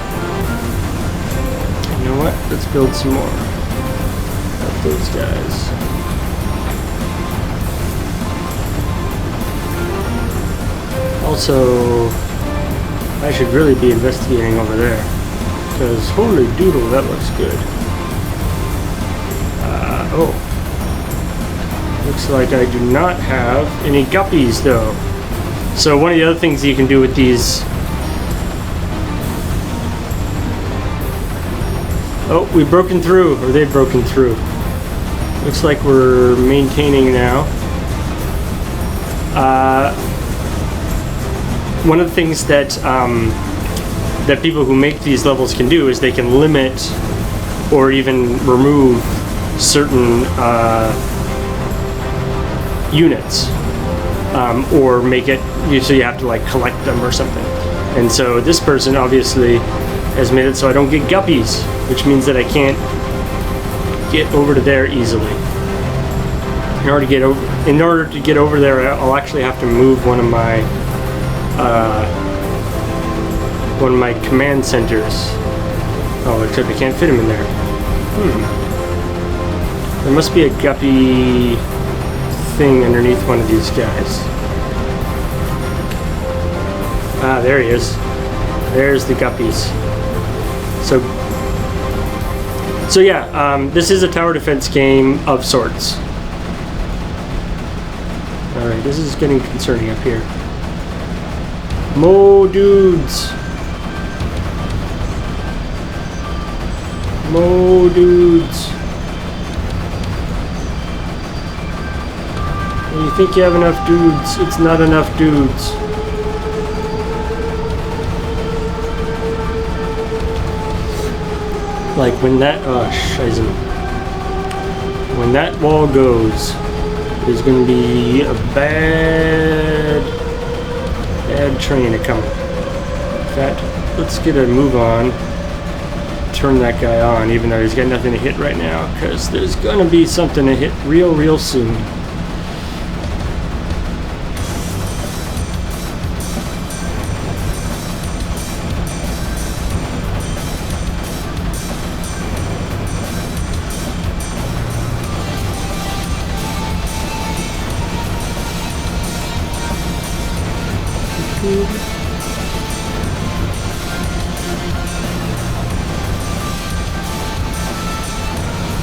[SPEAKER 1] you know what? Let's build some more of those guys. Also, I should really be investigating over there, because holy doodle, that looks good. Looks like I do not have any guppies though. So one of the other things you can do with these... Oh, we've broken through, or they've broken through. Looks like we're maintaining now. One of the things that that people who make these levels can do is they can limit or even remove certain units, or make it so you have to like collect them or something. And so this person obviously has made it so I don't get guppies, which means that I can't get over to there easily. In order to get over there, I'll actually have to move one of my command centers. Oh, except I can't fit him in there. There must be a guppy thing underneath one of these guys. Ah, there he is. There's the guppies. So yeah, this is a tower defense game of sorts. Alright, this is getting concerning up here. Mo dudes! Mo dudes! When you think you have enough dudes, it's not enough dudes. Like when that, when that wall goes, there's gonna be a bad train a coming. In fact, let's get a move on. Turn that guy on, even though he's got nothing to hit right now, because there's gonna be something to hit real soon.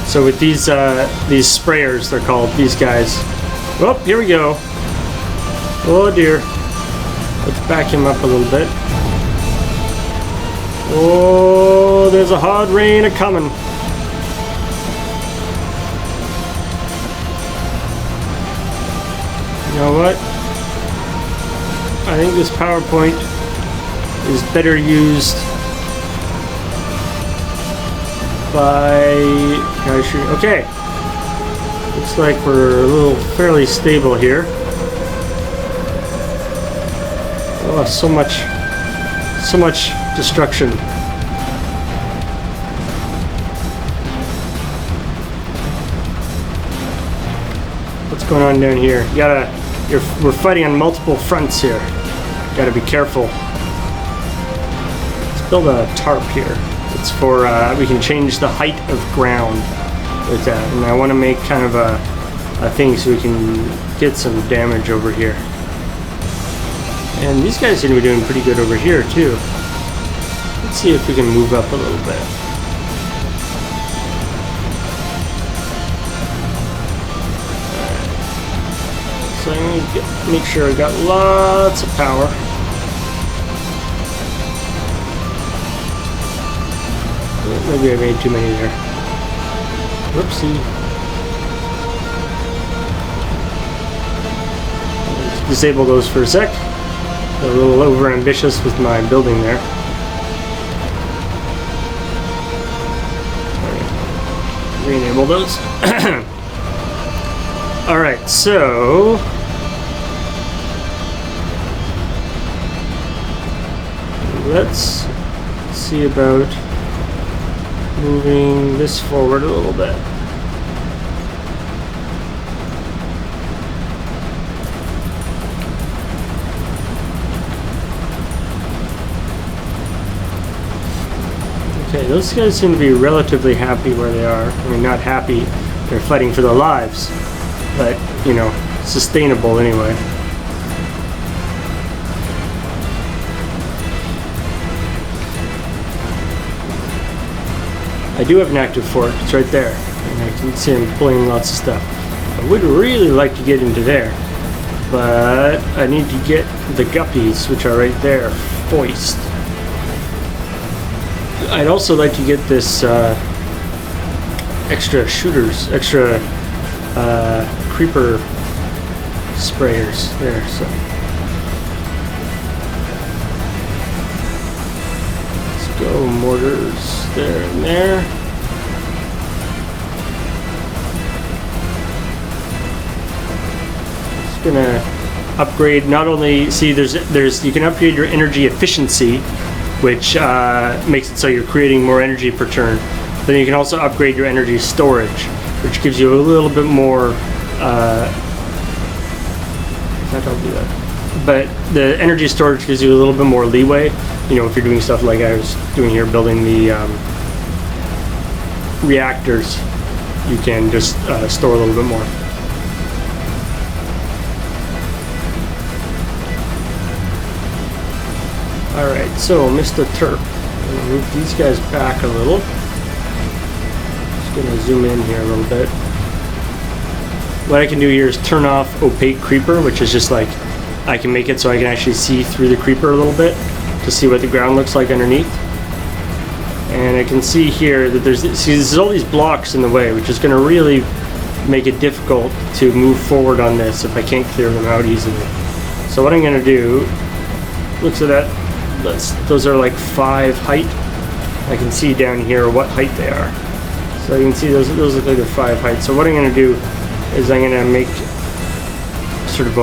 [SPEAKER 1] So with these sprayers, they're called, these guys. Oh, here we go. Oh dear. Let's back him up a little bit. Oh, there's a hard rain a-coming. You know what? I think this PowerPoint is better used by guys shooting. Okay, looks like we're a little fairly stable here. Oh, so much destruction. What's going on down here? We're fighting on multiple fronts here. Gotta be careful. Let's build a tarp here. It's for, we can change the height of ground with that. And I want to make kind of a thing so we can get some damage over here. And these guys seem to be doing pretty good over here too. Let's see if we can move up a little bit. So I'm going to make sure I got lots of power. Maybe I made too many there. Whoopsie. Let's disable those for a sec. Got a little over ambitious with my building there. Re-enable those. Alright, so let's see about moving this forward a little bit. Okay, those guys seem to be relatively happy where they are. I mean, not happy, they're fighting for their lives, but, you know, sustainable anyway. I do have an active fort, it's right there, and I can see I'm pulling lots of stuff. I would really like to get into there, but I need to get the guppies, which are right there, foist. I'd also like to get this extra shooters, extra creeper sprayers there, so. Go mortars there and there. Just gonna upgrade. Not only there's you can upgrade your energy efficiency, which makes it so you're creating more energy per turn. But then you can also upgrade your energy storage, which gives you a little bit more. In fact, I'll do that. But the energy storage gives you a little bit more leeway. You know, if you're doing stuff like I was doing here, building the reactors, you can just store a little bit more. Alright, so Mr. Turp, I'm going to move these guys back a little. Just going to zoom in here a little bit. What I can do here is turn off opaque creeper, which is just like, I can make it so I can actually see through the creeper a little bit to see what the ground looks like underneath. And I can see here that there's all these blocks in the way, which is going to really make it difficult to move forward on this if I can't clear them out easily. So what I'm going to do, looks at that, those are like 5 height. I can see down here what height they are. So you can see those look like they're 5 height. So what I'm going to do is I'm going to make sort of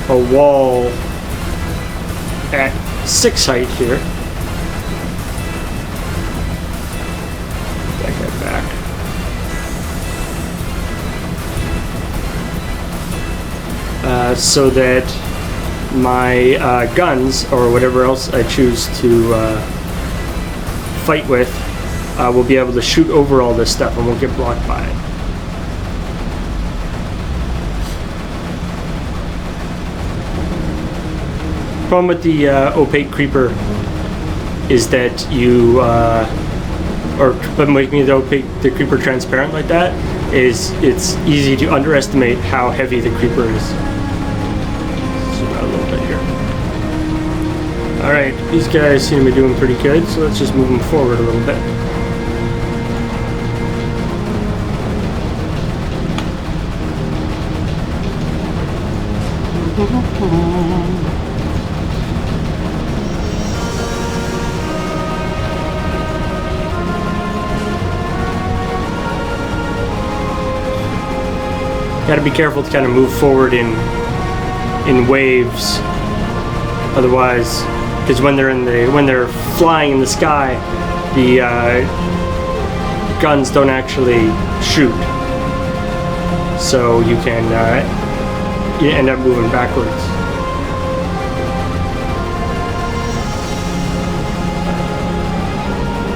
[SPEAKER 1] a wall at 6 height here. so that my guns or whatever else I choose to fight with will be able to shoot over all this stuff and won't get blocked by it. Problem with the opaque creeper is that you, but making the creeper transparent like that is it's easy to underestimate how heavy the creeper is. Zoom out a little bit here. All right, these guys seem to be doing pretty good, so let's just move them forward a little bit. Got to be careful to kind of move forward in waves, otherwise, because when they're flying in the sky, the guns don't actually shoot, so you can you end up moving backwards.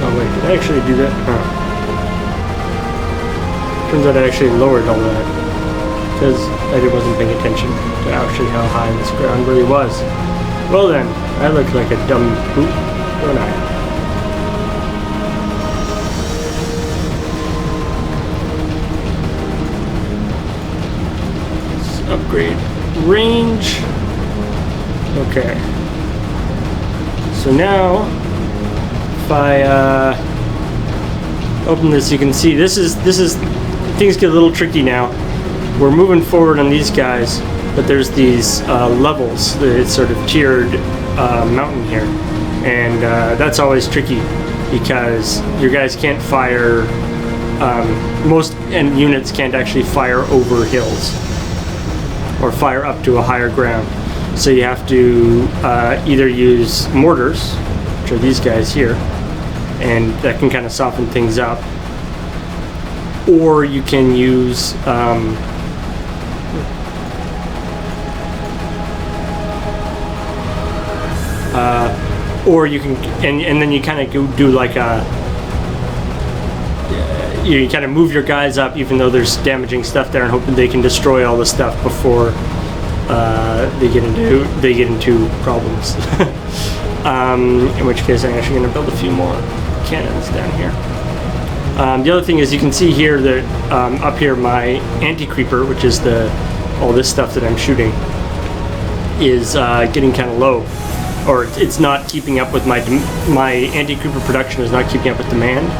[SPEAKER 1] Oh wait, did I actually do that? Huh. Turns out I actually lowered all that, because I wasn't paying attention to actually how high this ground really was. Well then, I look like a dumb poop, don't I? Let's upgrade range. Okay. So now, if I open this, you can see this is things get a little tricky now. We're moving forward on these guys, but there's these levels. It's sort of tiered mountain here, and that's always tricky because your guys can't fire. Most units can't actually fire over hills or fire up to a higher ground. So you have to either use mortars, which are these guys here, and that can kind of soften things up, or you can use or you can, and then you kind of do like a, you kind of move your guys up even though there's damaging stuff there and hoping they can destroy all the stuff before they get into problems. In which case I'm actually going to build a few more cannons down here. The other thing is you can see here that up here my anti-creeper, which is all this stuff that I'm shooting, is getting kind of low, or it's not keeping up with my anti-creeper production is not keeping up with demand.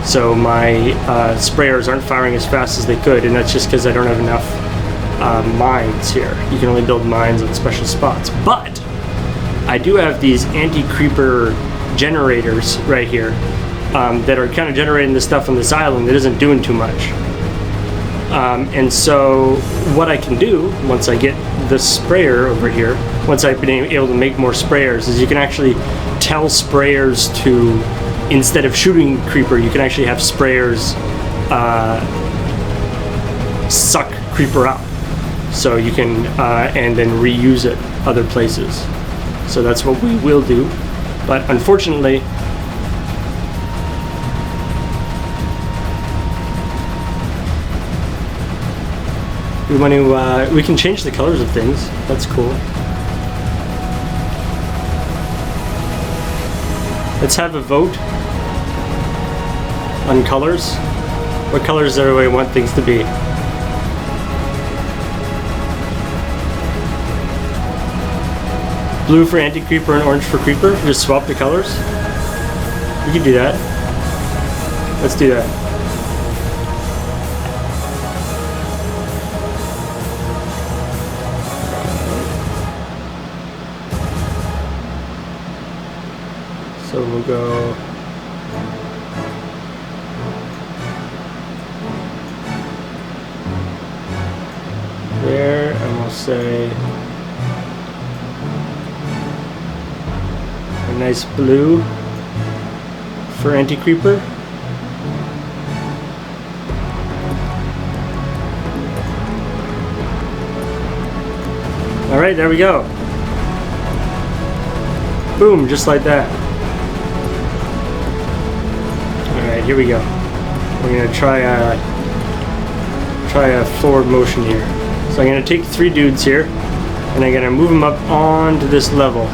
[SPEAKER 1] So my sprayers aren't firing as fast as they could, and that's just because I don't have enough mines here. You can only build mines on special spots. But I do have these anti-creeper generators right here that are kind of generating the stuff on this island that isn't doing too much. And so what I can do once I get the sprayer over here, once I've been able to make more sprayers, is you can actually tell sprayers to, instead of shooting creeper, you can actually have sprayers suck creeper up. So you can, and then reuse it other places. So that's what we will do. But unfortunately, we want to, we can change the colors of things. That's cool. Let's have a vote on colors. What colors do we want things to be? Blue for anti-creeper and orange for creeper. Just swap the colors. We can do that. Let's do that. So we'll go there, and we'll say a nice blue for anti-creeper. All right, there we go. Boom, just like that. All right, here we go. We're gonna try a forward motion here. So I'm gonna take 3 dudes here, and I'm gonna move them up onto this level.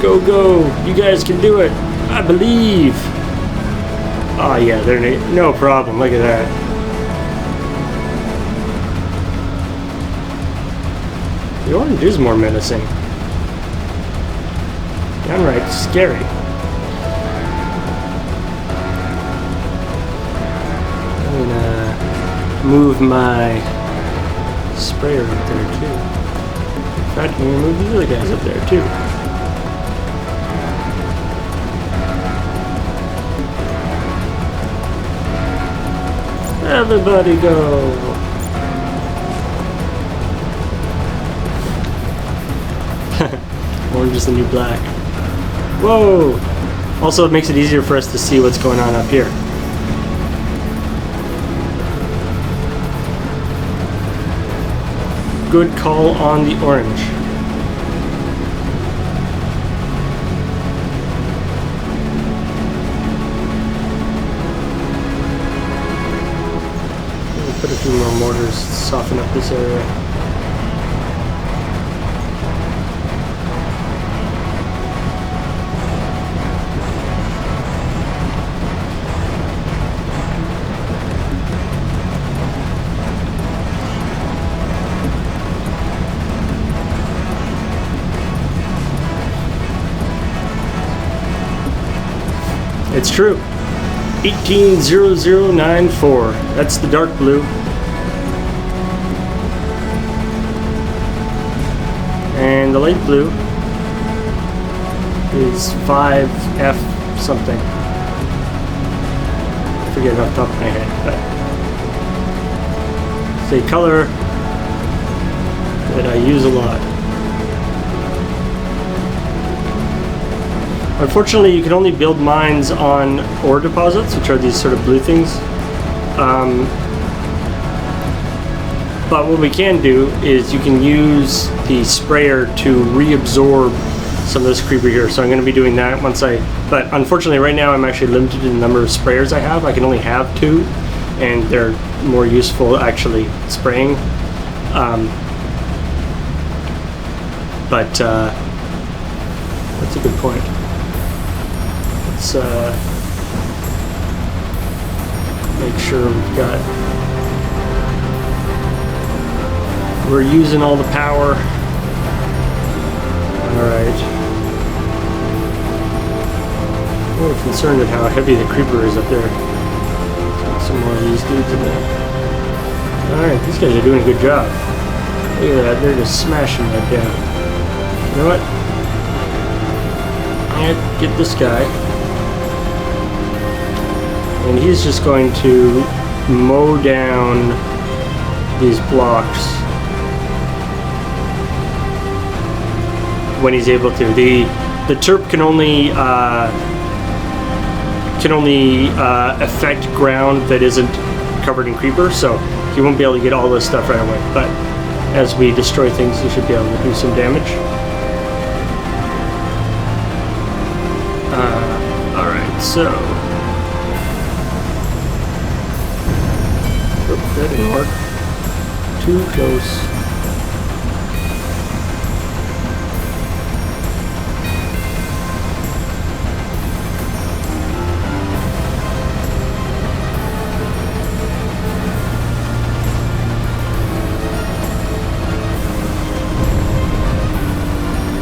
[SPEAKER 1] Go, go! You guys can do it! I believe! Oh yeah, they're no problem. Look at that. The orange is more menacing. Downright scary. I'm gonna move my sprayer up there too. In fact, I'm gonna move these other guys up there too. Everybody go! Orange is the new black. Whoa! Also, it makes it easier for us to see what's going on up here. Good call on the orange. Put a few more mortars to soften up this area. It's true. 180094. That's the dark blue. And the light blue is 5F something. I forget off the top of my head, but it's a color that I use a lot. Unfortunately, you can only build mines on ore deposits, which are these sort of blue things. But what we can do is you can use the sprayer to reabsorb some of this creeper here. So I'm going to be doing that once but unfortunately right now I'm actually limited in the number of sprayers I have. I can only have 2, and they're more useful actually spraying. But that's a good point. Let's make sure we're using all the power. Alright. I'm a little concerned at how heavy the creeper is up there. Let's get some more of these dudes in there. Alright, these guys are doing a good job. Look at that, they're just smashing that down. You know what? I'm gonna get this guy. And he's just going to mow down these blocks when he's able to. The Terp can only affect ground that isn't covered in creeper, so he won't be able to get all this stuff right away. But as we destroy things, he should be able to do some damage. All right, so. That didn't work. Too close.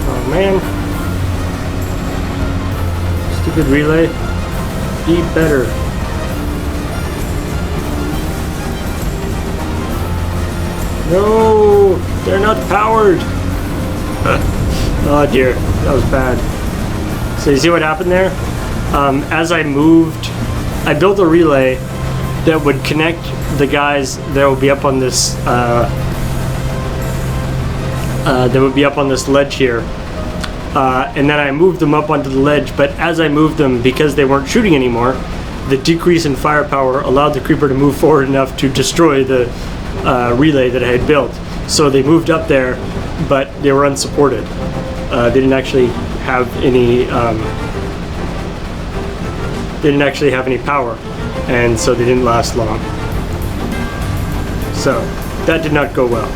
[SPEAKER 1] Oh man. Stupid relay. Be better. No, they're not powered. Oh dear, that was bad. So you see what happened there? As I moved, I built a relay that would connect the guys that would be up on this ledge here. And then I moved them up onto the ledge, but as I moved them, because they weren't shooting anymore, the decrease in firepower allowed the creeper to move forward enough to destroy the relay that I had built. So they moved up there, but they were unsupported. They didn't actually have any. They didn't actually have any power, and so they didn't last long. So that did not go well.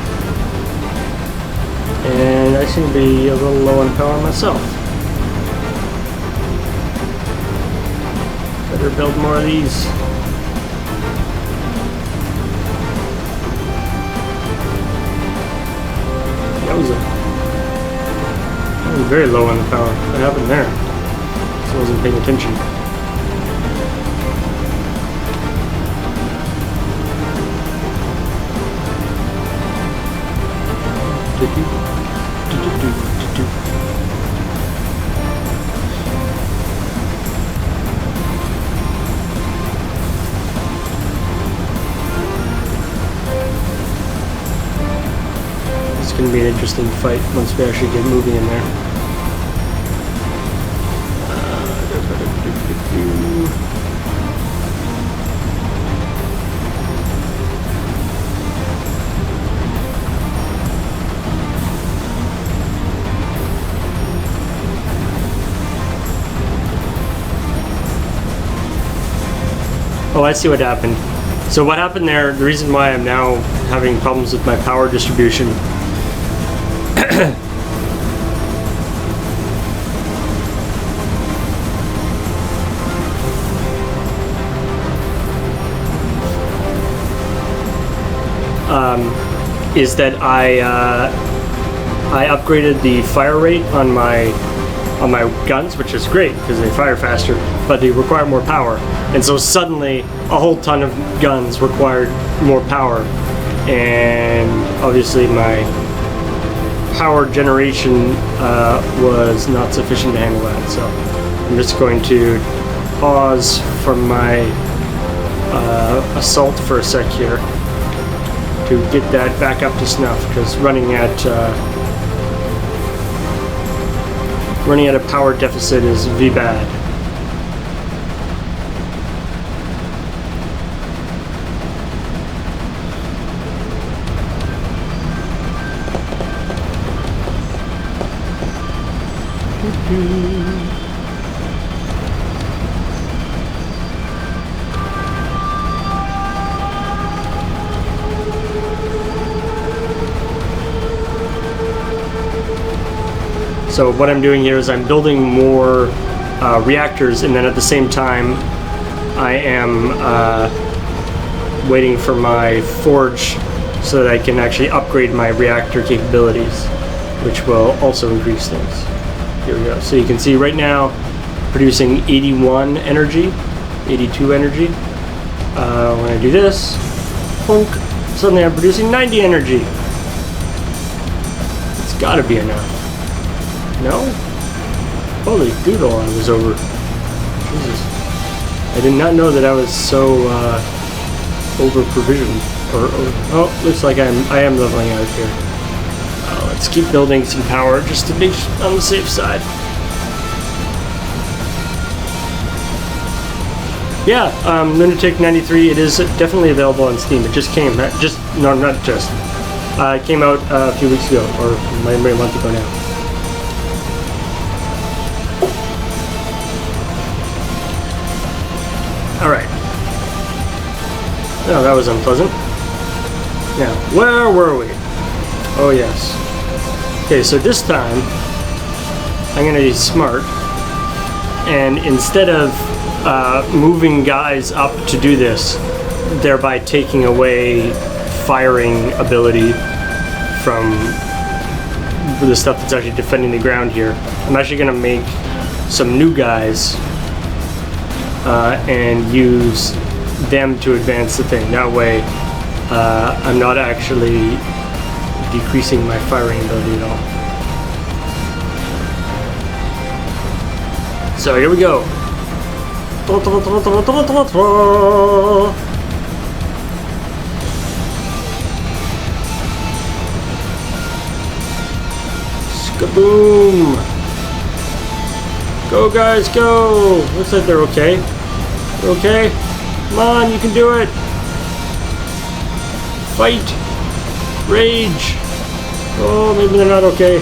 [SPEAKER 1] And I seem to be a little low on power myself. Better build more of these. That was very low on the power. What happened there? I wasn't paying attention. It's going to be an interesting fight once we actually get moving in there. Oh, I see what happened. So what happened there, the reason why I'm now having problems with my power distribution is that I upgraded the fire rate on my guns, which is great because they fire faster, but they require more power. And so suddenly a whole ton of guns required more power, and obviously my power generation was not sufficient to handle that. So I'm just going to pause from my assault for a sec here to get that back up to snuff, because running at a power deficit is bad. So what I'm doing here is I'm building more reactors, and then at the same time I am waiting for my forge so that I can actually upgrade my reactor capabilities, which will also increase things. Here we go. So you can see right now producing 81 energy, 82 energy. When I do this, plunk, suddenly I'm producing 90 energy. It's gotta be enough. No? Holy doodle, I was over. Jesus. I did not know that I was so over provisioned. Oh, looks like I am leveling out here. Let's keep building some power just to be on the safe side. Yeah, Lunatic 93, it is definitely available on Steam. It just came, it came out a few weeks ago, or maybe a month ago now. Alright. Oh, that was unpleasant. Now, where were we? Oh, yes. Okay, so this time, I'm going to be smart, and instead of moving guys up to do this, thereby taking away firing ability from the stuff that's actually defending the ground here, I'm actually going to make some new guys and use them to advance the thing. That way, I'm not actually decreasing my firing ability at all. So here we go. Skaboom! Go guys, go! Looks like they're okay. Okay? Come on, you can do it. Fight. Rage. Oh, maybe they're not okay.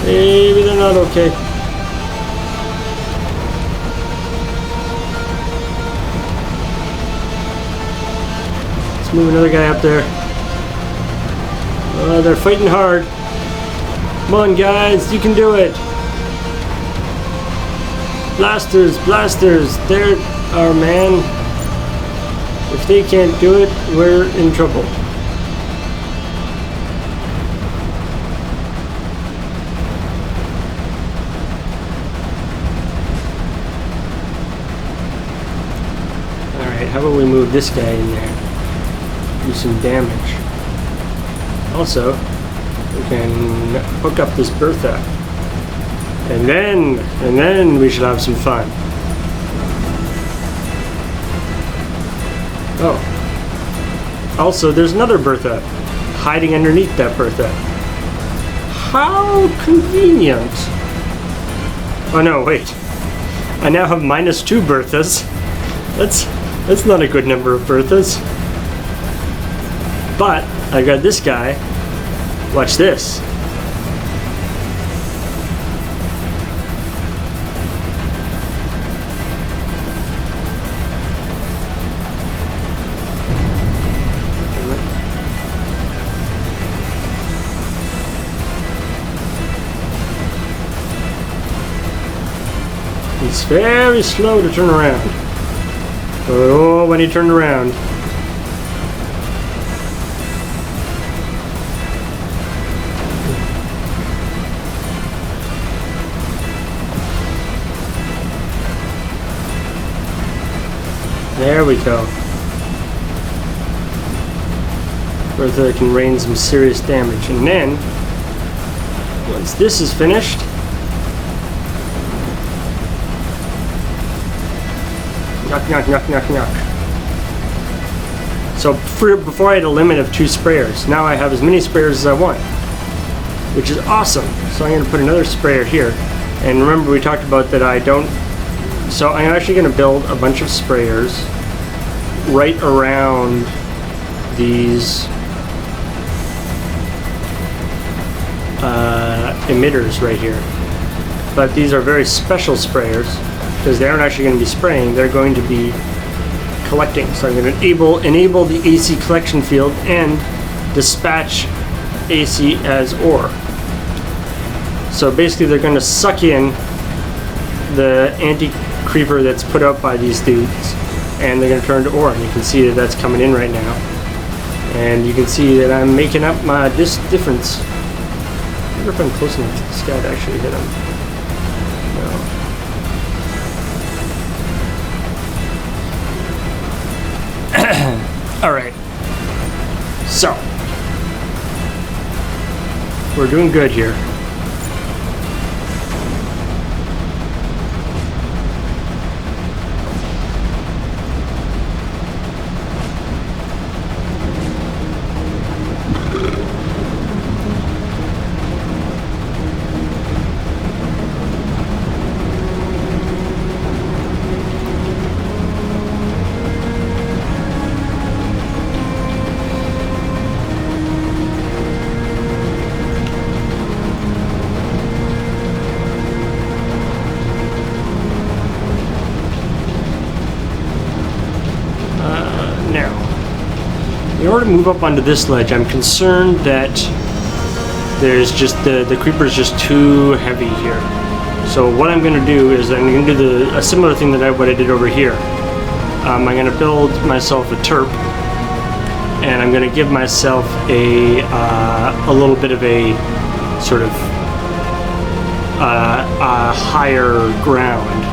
[SPEAKER 1] Maybe they're not okay. Let's move another guy up there. They're fighting hard. Come on, guys, you can do it. Blasters, blasters, they're our man. If they can't do it, we're in trouble. Alright, how about we move this guy in there? Do some damage. Also, we can hook up this Bertha. And then we should have some fun. Oh. Also, there's another Bertha hiding underneath that Bertha. How convenient. Oh no, wait. I now have -2 Berthas. That's not a good number of Berthas. But I got this guy. Watch this. He's very slow to turn around. Oh, when he turned around. There we go. Bertha can rain some serious damage. And then, once this is finished, knock, knock, knock, knock, knock. So before I had a limit of 2 sprayers. Now I have as many sprayers as I want, which is awesome. So I'm going to put another sprayer here. And remember, we talked about that I don't. So I'm actually going to build a bunch of sprayers right around these emitters right here. But these are very special sprayers because they aren't actually going to be spraying, they're going to be collecting. So I'm going to enable the AC collection field and dispatch AC as ore. So basically they're going to suck in the anti-creeper that's put out by these dudes, and they're going to turn to ore, and you can see that that's coming in right now. And you can see that I'm making up my difference. I wonder if I'm close enough to this guy to actually hit him. No. Alright. So. We're doing good here. In order to move up onto this ledge, I'm concerned that there's just the creeper's just too heavy here. So what I'm going to do is I'm going to do a similar thing that what I did over here. I'm going to build myself a terp, and I'm going to give myself a little bit of a sort of a higher ground.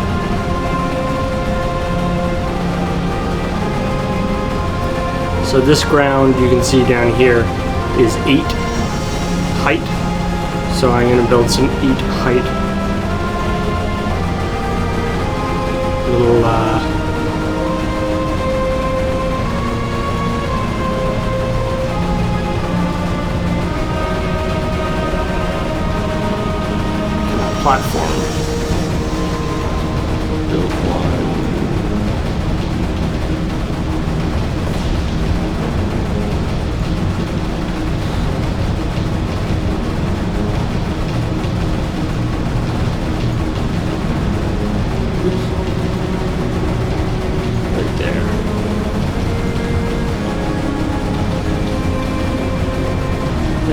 [SPEAKER 1] So this ground you can see down here is 8 height. So I'm going to build some 8 height. Little platform. Build 1.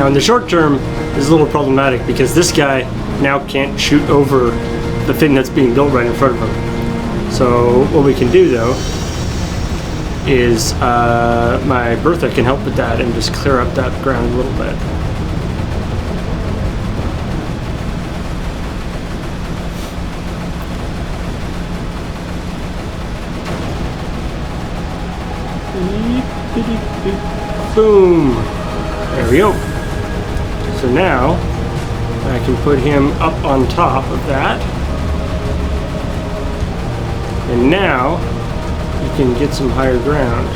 [SPEAKER 1] Now in the short term, it's a little problematic because this guy now can't shoot over the thing that's being built right in front of him. So what we can do though is my Bertha can help with that and just clear up that ground a little bit. Boom! There we go. So now I can put him up on top of that. And now you can get some higher ground.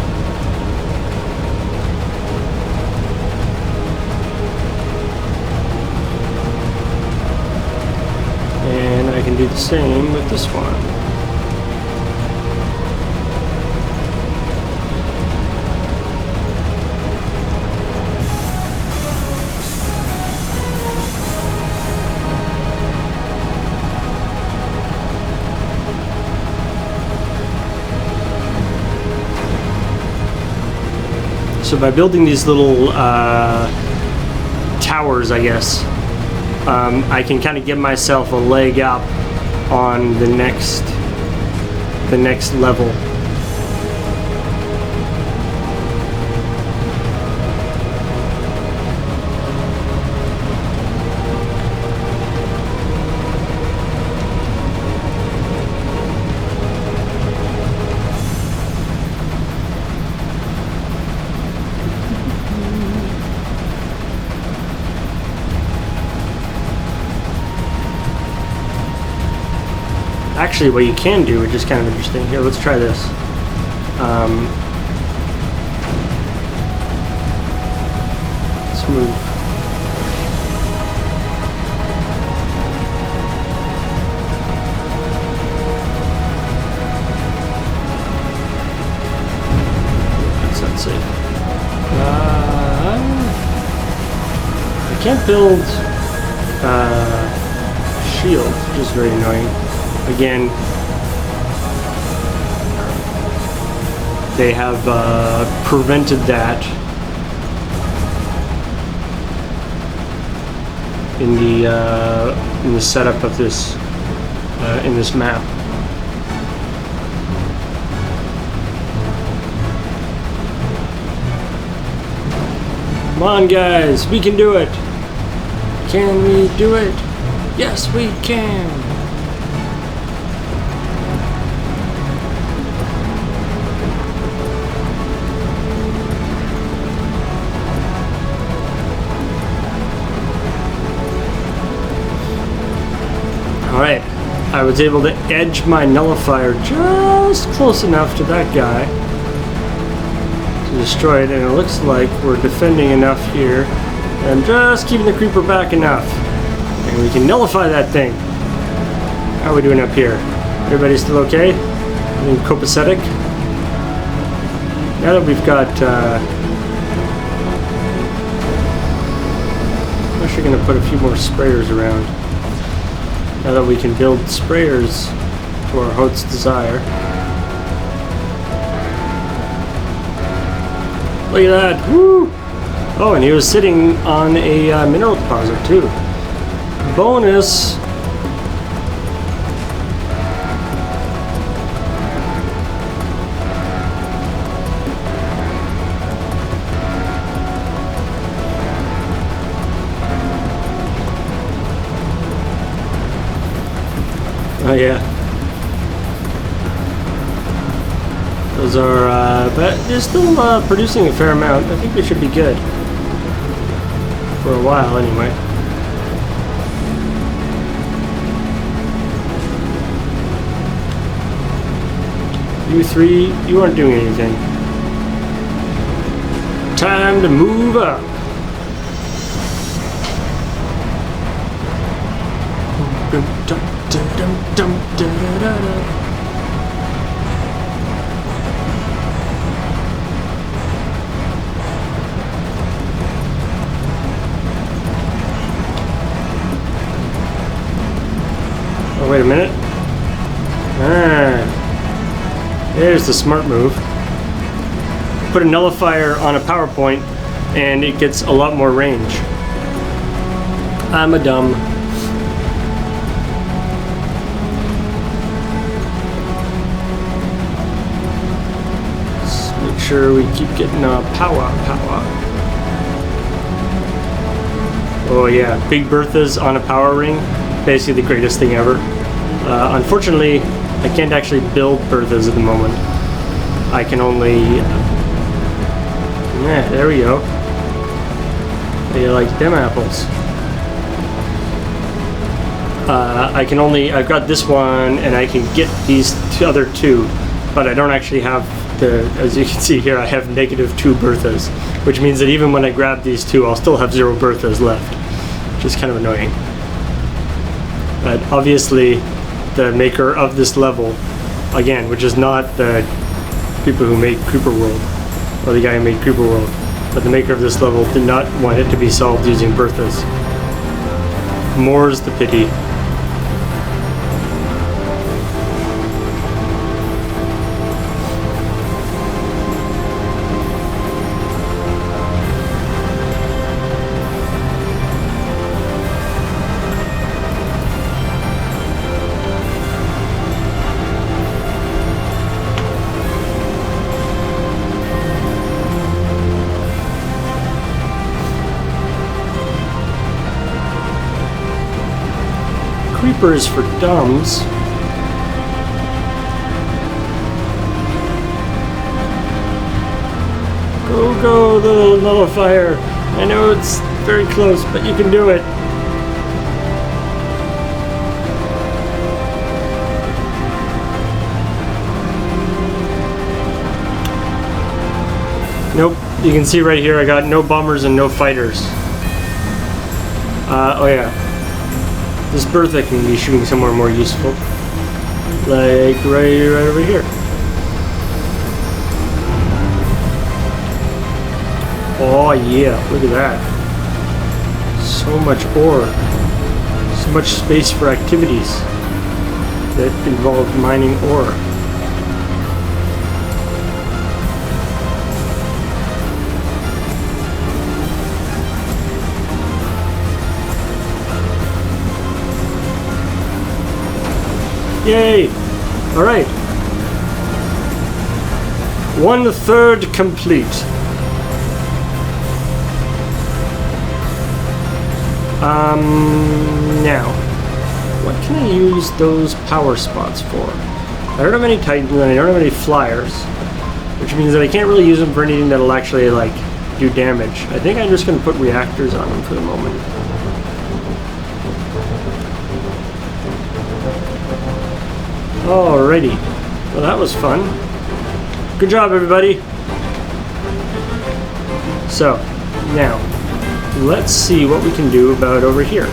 [SPEAKER 1] And I can do the same with this one. So by building these little towers, I guess, I can kind of give myself a leg up on the next level. Actually, what you can do, which is kind of interesting. Here, let's try this. Let's move. That's not safe. I can't build shield, which is very annoying. Again, they have prevented that in the setup of this in this map. Come on, guys, we can do it. Can we do it? Yes, we can. Alright, I was able to edge my nullifier just close enough to that guy to destroy it, and it looks like we're defending enough here. And I'm just keeping the creeper back enough. And we can nullify that thing. How are we doing up here? Everybody still okay? Being copacetic? Now that we've got... I'm actually going to put a few more sprayers around. Now that we can build sprayers to our heart's desire. Look at that! Woo! Oh, and he was sitting on a mineral deposit too. Bonus! Oh yeah. Those are, but they're still producing a fair amount. I think they should be good. For a while, anyway. You three, you aren't doing anything. Time to move up. Oh, wait a minute. There's the smart move. Put a nullifier on a power point and it gets a lot more range. I'm a dumb. Let's make sure we keep getting power. Oh yeah, Big Bertha's on a power ring. Basically the greatest thing ever. Unfortunately, I can't actually build Berthas at the moment. I can only... yeah, there we go. They like them apples. I've got this one, and I can get these other two, but I don't actually have as you can see here, I have -2 Berthas, which means that even when I grab these two, I'll still have 0 Berthas left, which is kind of annoying. But obviously, the maker of this level, again, which is not the people who made Creeper World, or the guy who made Creeper World, but the maker of this level did not want it to be solved using Berthas. More's the pity. Creepers for dumbs. Go, little nullifier. I know it's very close, but you can do it. Nope, you can see right here I got no bombers and no fighters. Oh yeah. This Bertha can be shooting somewhere more useful. Like right over here. Oh yeah, look at that. So much ore. So much space for activities that involve mining ore. Yay! Alright. 1/3 complete. Now, what can I use those power spots for? I don't have any Titans and I don't have any Flyers, which means that I can't really use them for anything that'll actually, like, do damage. I think I'm just going to put reactors on them for the moment. Alrighty. Well, that was fun. Good job, everybody. So, now, let's see what we can do about over here.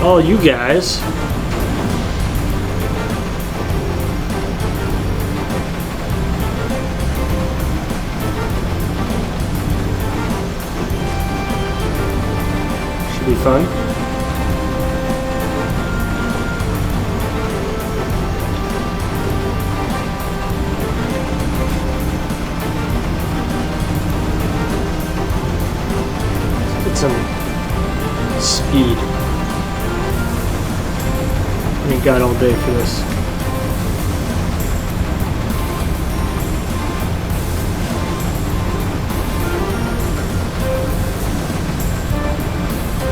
[SPEAKER 1] All you guys. Should be fun. Some speed. I ain't got all day for this.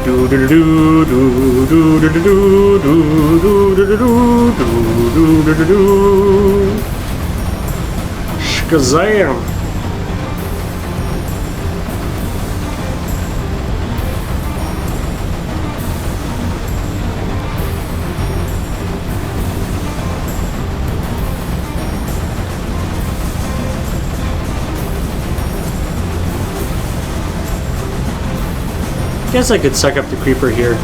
[SPEAKER 1] Do do do do do do do do do do do do do do do. Shkazam! I guess I could suck up the creeper here.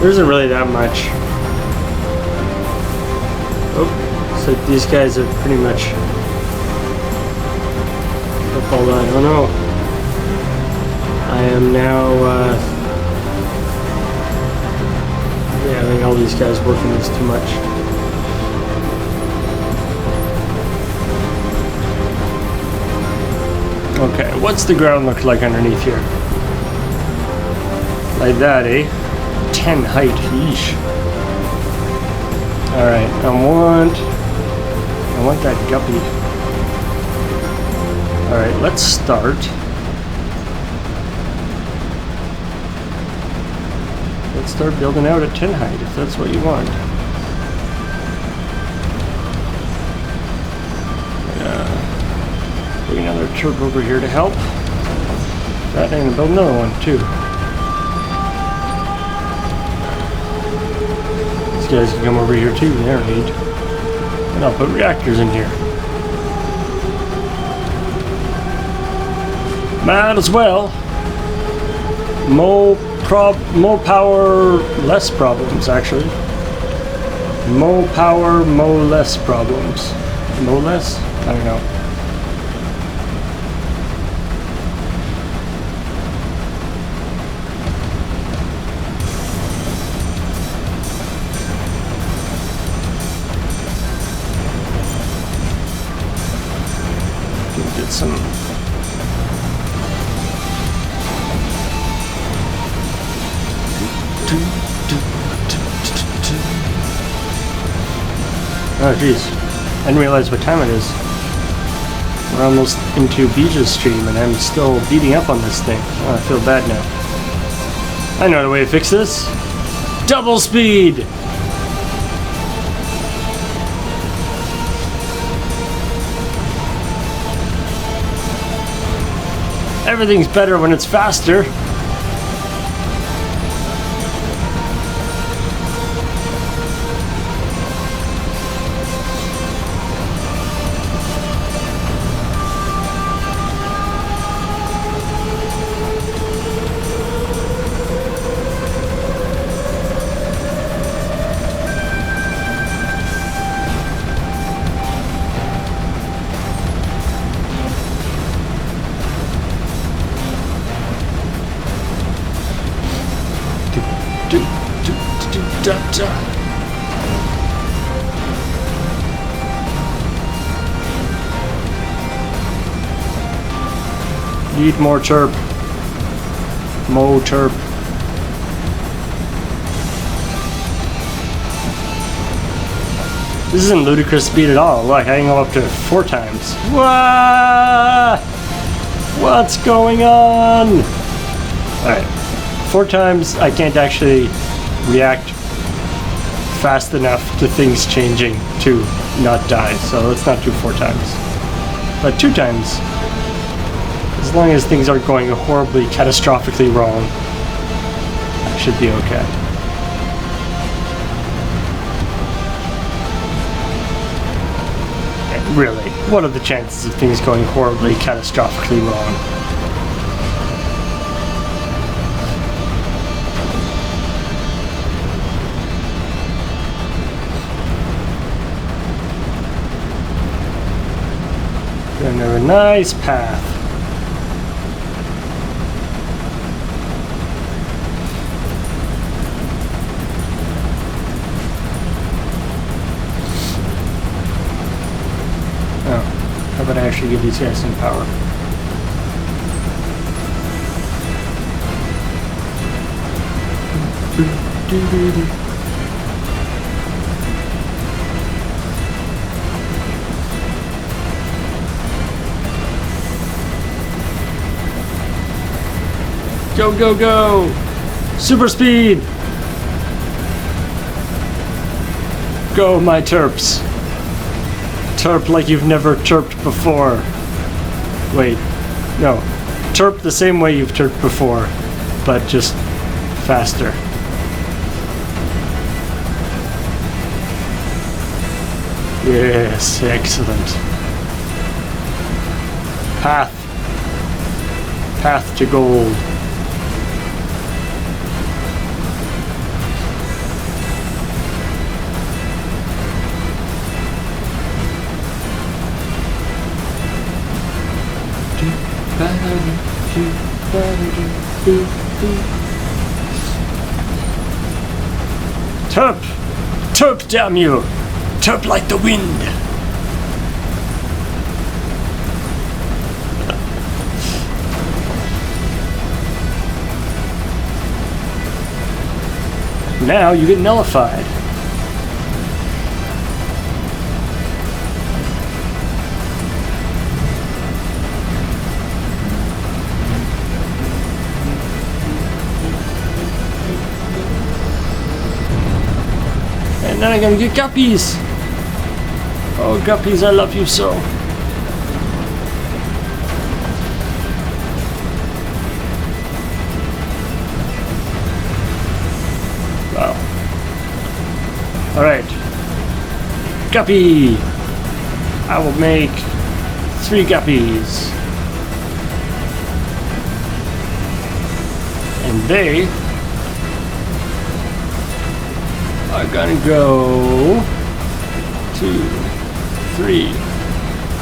[SPEAKER 1] There isn't really that much. Oh, so these guys are pretty much up all that. Oh no. I am now Yeah, I think all these guys working this too much. Okay, what's the ground look like underneath here? Like that, eh? 10 height, yeesh. Alright, I want that guppy. Alright, let's start. Let's start building out at 10 height, if that's what you want. Bring another turret over here to help. That and build another one too. These guys can come over here too, they're in need. And I'll put reactors in here. Might as well. More power, less problems actually. More power, more less problems. More less? I don't know. Get some. Oh jeez, I didn't realize what time it is. We're almost into Bija's stream and I'm still beating up on this thing. Oh, I feel bad now. I know the way to fix this. Double speed! Everything's better when it's faster. Need more chirp. More chirp. This isn't ludicrous speed at all. Look, I can go up to 4 times. What? What's going on? Alright. 4 times I can't actually react fast enough to things changing to not die. So let's not do 4 times. But 2 times. As long as things aren't going horribly, catastrophically wrong, I should be okay. And really, what are the chances of things going horribly, catastrophically wrong? And a nice path. How about I actually give these guys some power? Go, go, go! Super speed! Go, my terps! Terp like you've never terped before. Wait, no. Terp the same way you've terped before, but just faster. Yes, excellent. Path. Path to gold. Terp! Terp, damn you! Terp like the wind! Now you get nullified. And then I'm gonna get guppies. Oh, guppies, I love you so. Wow. Alright. Guppy! I will make 3 guppies. And they are gonna go 2, 3,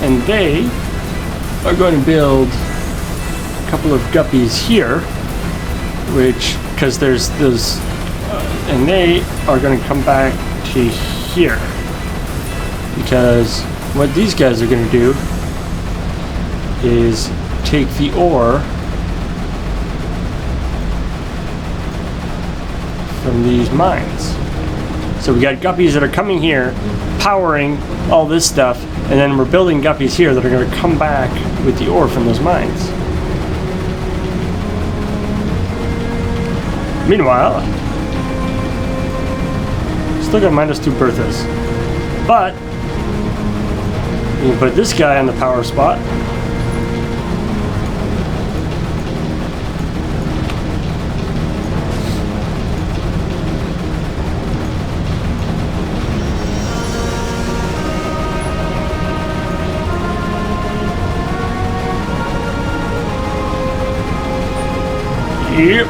[SPEAKER 1] and they are going to build a couple of guppies here, which, because there's those, and they are going to come back to here, because what these guys are going to do is take the ore from these mines. So we got guppies that are coming here, powering all this stuff, and then we're building guppies here that are going to come back with the ore from those mines. Meanwhile, still got -2 Berthas. But, you can put this guy on the power spot. Yep.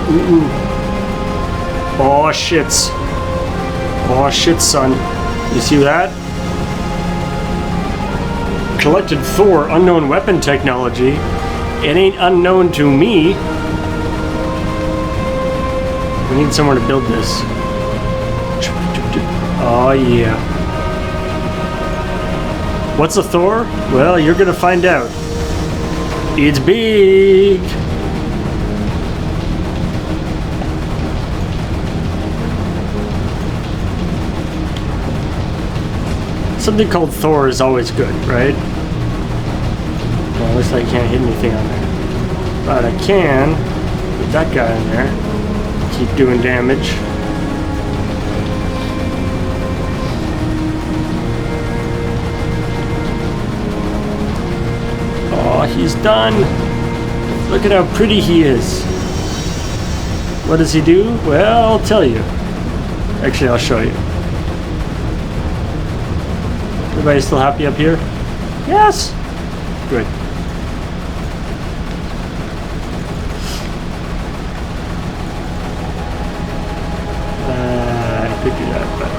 [SPEAKER 1] Ooh. Oh shits. Oh shit, son. You see that? Collected Thor unknown weapon technology. It ain't unknown to me. We need somewhere to build this. Oh yeah. What's a Thor? Well, you're gonna find out. It's big. Something called Thor is always good, right? Well, looks like I can't hit anything on there. But I can put that guy in there. Keep doing damage. Oh, he's done. Look at how pretty he is. What does he do? Well, I'll tell you. Actually, I'll show you. Everybody still happy up here? Yes! Good. I could do that, but...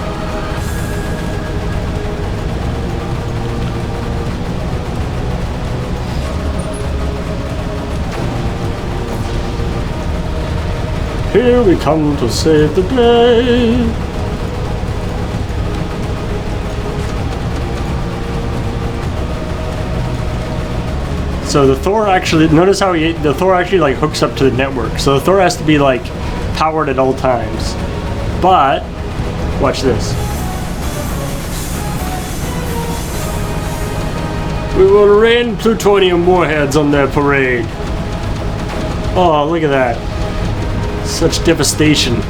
[SPEAKER 1] Here we come to save the day! So the Thor actually, notice how the Thor actually like hooks up to the network. So the Thor has to be like powered at all times. But, watch this. We will rain plutonium warheads on their parade. Oh, look at that. Such devastation.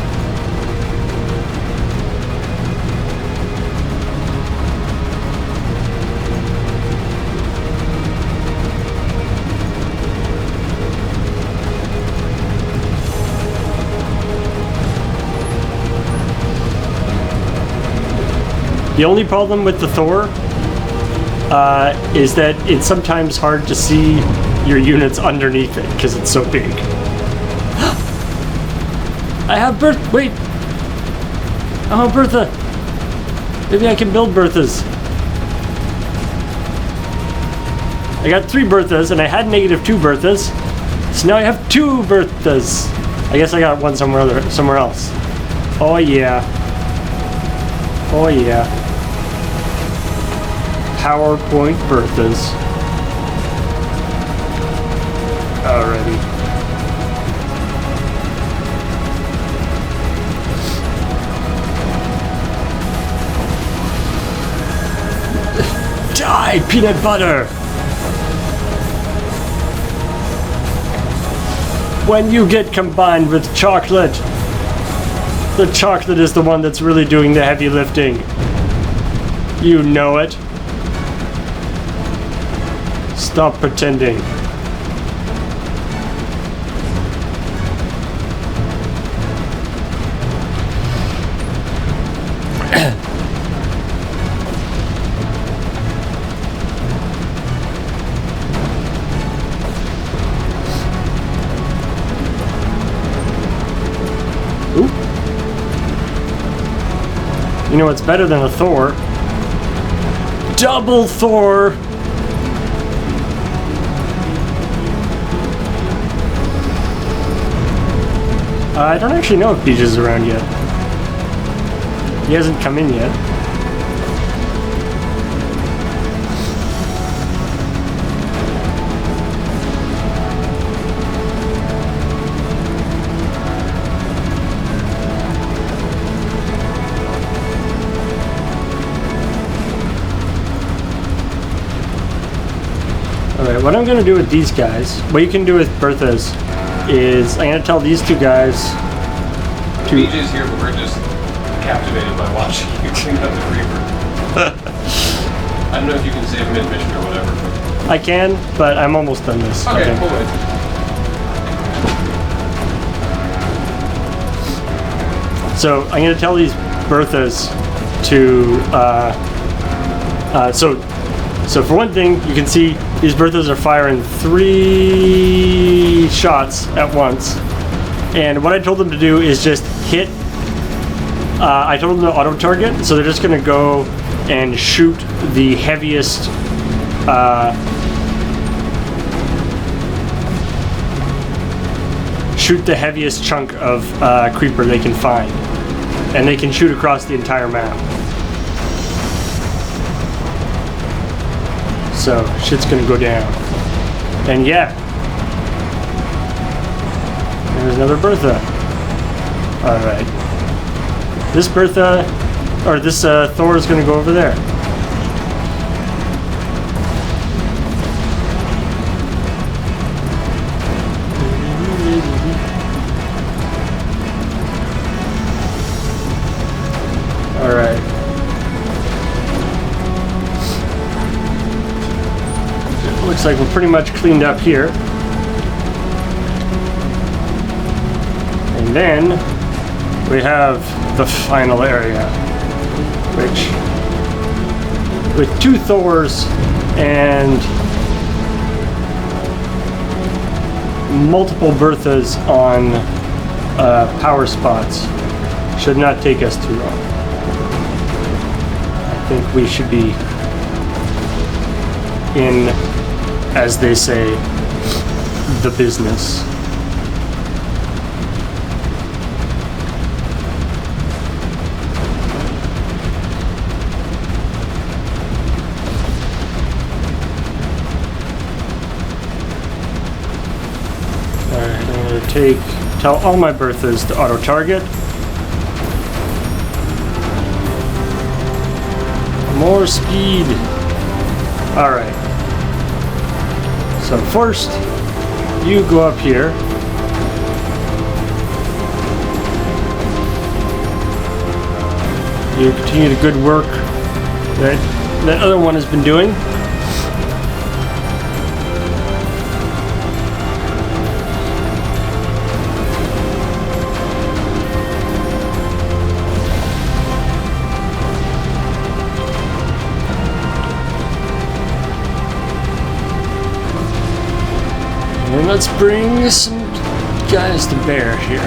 [SPEAKER 1] The only problem with the Thor is that it's sometimes hard to see your units underneath it because it's so big. I have birth. Wait. Oh, Bertha! Maybe I can build Berthas. I got 3 Berthas, and I had -2 Berthas. So now I have 2 Berthas. I guess I got one somewhere else. Oh yeah. Oh yeah. PowerPoint Berthas. Alrighty. Die, peanut butter! When you get combined with chocolate, the chocolate is the one that's really doing the heavy lifting. You know it. Stop pretending. You know what's better than a Thor? Double Thor! I don't actually know if Beej is around yet. He hasn't come in yet. Alright, what I'm going to do with these guys, what you can do with Berthas, is I'm going to tell these 2 guys to...
[SPEAKER 2] BJ's here, but we're just captivated by watching you clean up the Reaper. I don't know if you can save mid-mission or whatever.
[SPEAKER 1] I can, but I'm almost done this.
[SPEAKER 2] Okay,
[SPEAKER 1] I
[SPEAKER 2] we'll wait.
[SPEAKER 1] think. So I'm going to tell these Berthas to... So for one thing, you can see these Berthas are firing 3 shots at once. And what I told them to do is just hit... I told them to auto-target, so they're just going to go and shoot the heaviest... shoot the heaviest chunk of creeper they can find. And they can shoot across the entire map. So, shit's gonna go down. And yeah. There's another Bertha. Alright. This Bertha, or this Thor is gonna go over there. Alright. Looks like we're pretty much cleaned up here. And then we have the final area, which with 2 Thors and multiple Berthas on power spots should not take us too long. I think we should be in, as they say, the business. Alright, I'm gonna tell all my Berthas to auto-target. More speed. Alright. So first, you go up here. You continue the good work that that other one has been doing. And let's bring some guys to bear here.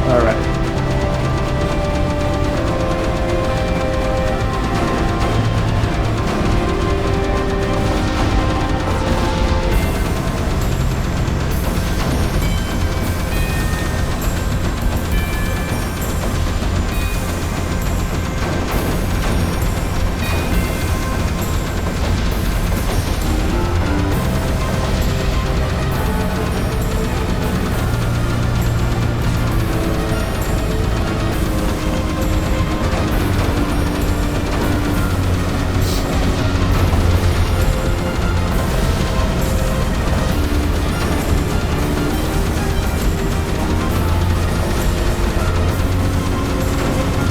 [SPEAKER 1] All right.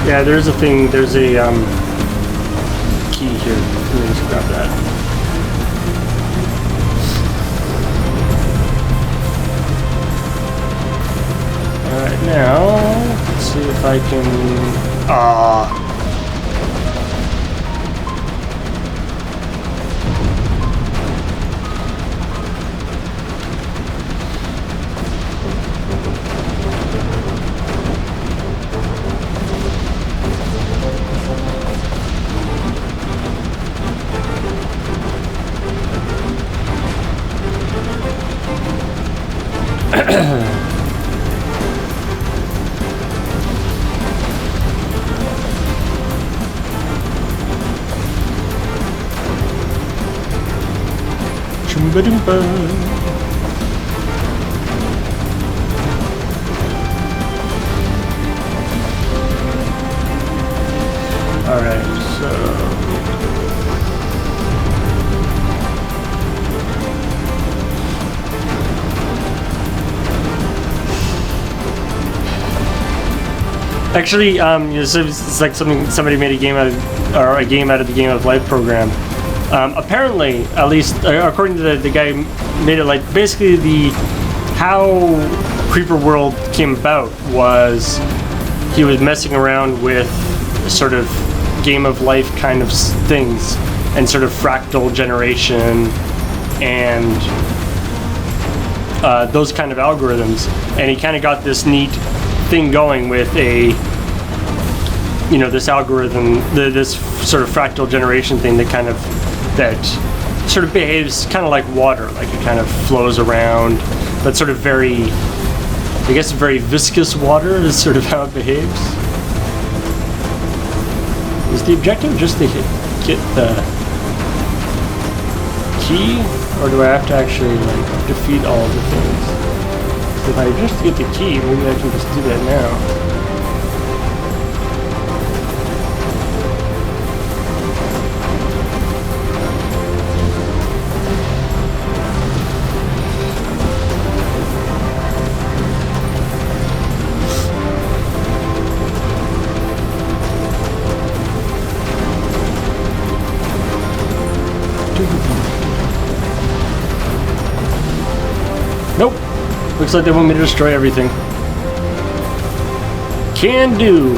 [SPEAKER 1] Yeah, there's a thing, there's a key here. Let me just grab that. Alright, now, let's see if I can... Chumba-dumba. Alright, so... Actually, it's like somebody made a game out of, or a game out of the Game of Life program. Apparently, at least according to the guy who made it, like basically how Creeper World came about was he was messing around with sort of Game of Life kind of things and sort of fractal generation and those kind of algorithms, and he kind of got this neat thing going with this algorithm, this sort of fractal generation thing that sort of behaves kind of like water, like it kind of flows around, but sort of very viscous water is sort of how it behaves. Is the objective just to get the key, or do I have to actually like defeat all of the things? So if I just get the key, maybe I can just do that now. Nope. Looks like they want me to destroy everything. Can do.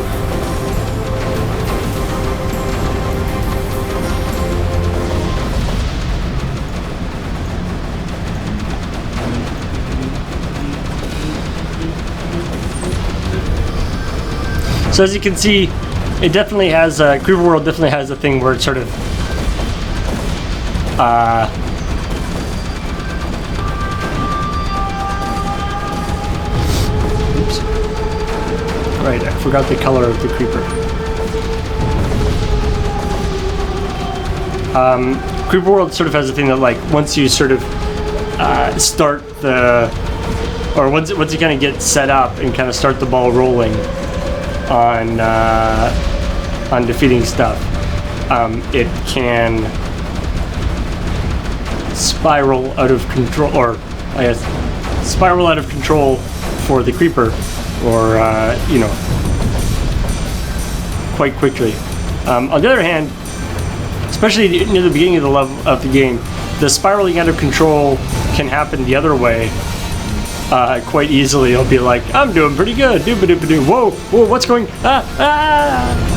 [SPEAKER 1] So as you can see, it definitely has, Creeper World definitely has a thing where it's sort of, oops. Right, I forgot the color of the creeper. Creeper World sort of has a thing that, like, once you sort of start the, or once you kind of get set up and kind of start the ball rolling on defeating stuff, it can spiral out of control, or I guess spiral out of control for the creeper, or quite quickly. On the other hand, especially near the beginning of the level of the game, the spiraling out of control can happen the other way quite easily. It'll be like, I'm doing pretty good. Doo-ba-doo-ba-doo. Whoa, what's going? Ah!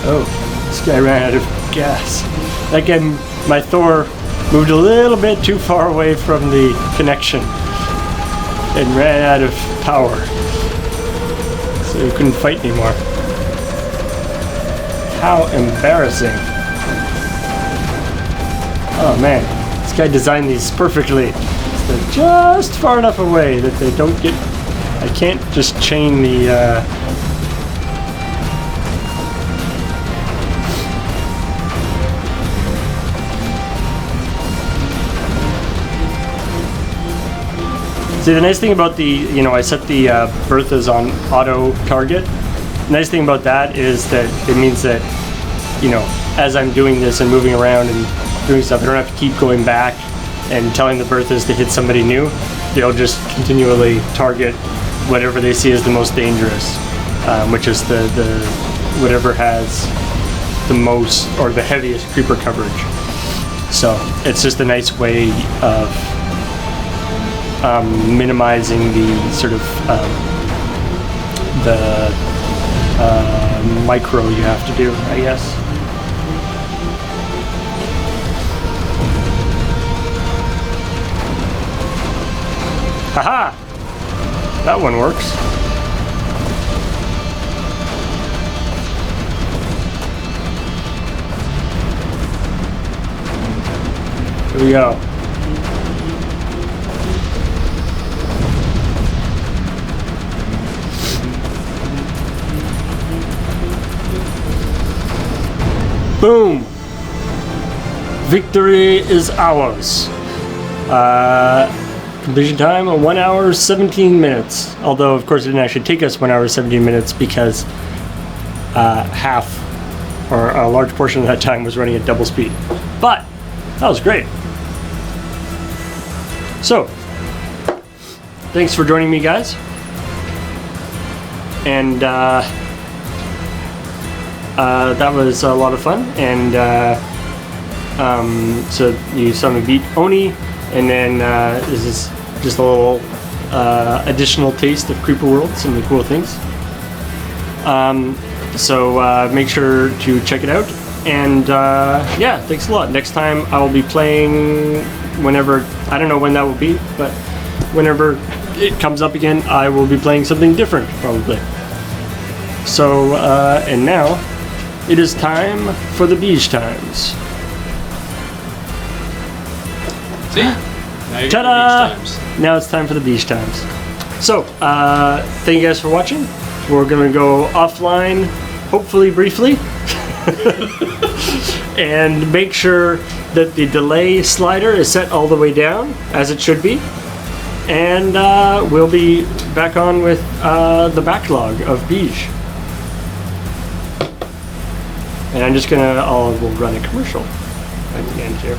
[SPEAKER 1] Oh, this guy ran out of gas. Again, my Thor moved a little bit too far away from the connection and ran out of power. So he couldn't fight anymore. How embarrassing. Oh man, this guy designed these perfectly. So they're just far enough away that they don't get... I can't just chain the... See, the nice thing about the, I set the Berthas on auto target. The nice thing about that is that it means that, as I'm doing this and moving around and doing stuff, I don't have to keep going back and telling the Berthas to hit somebody new. They'll just continually target whatever they see as the most dangerous, which is the whatever has the most or the heaviest creeper coverage. So it's just a nice way of minimizing the sort of the micro you have to do, I guess. Haha! That one works. Here we go. Boom! Victory is ours. Completion time, 1 hour, 17 minutes. Although, of course, it didn't actually take us 1 hour, 17 minutes because half or a large portion of that time was running at double speed. But that was great. So, thanks for joining me, guys. And that was a lot of fun. And so you saw me beat Oni, and then this is just a little additional taste of Creeper World, some of the cool things. So make sure to check it out. And yeah, thanks a lot. Next time I will be playing whenever, I don't know when that will be, but whenever it comes up again, I will be playing something different, probably. So, and now, it is time for the Beige Times.
[SPEAKER 7] See? Now you're
[SPEAKER 1] Ta-da!
[SPEAKER 7] Beige Times.
[SPEAKER 1] Now it's time for the Beige Times. So, thank you guys for watching. We're gonna go offline, hopefully briefly. And make sure that the delay slider is set all the way down, as it should be. And we'll be back on with the backlog of Beige. And I'm just gonna, we'll run a commercial at the end here.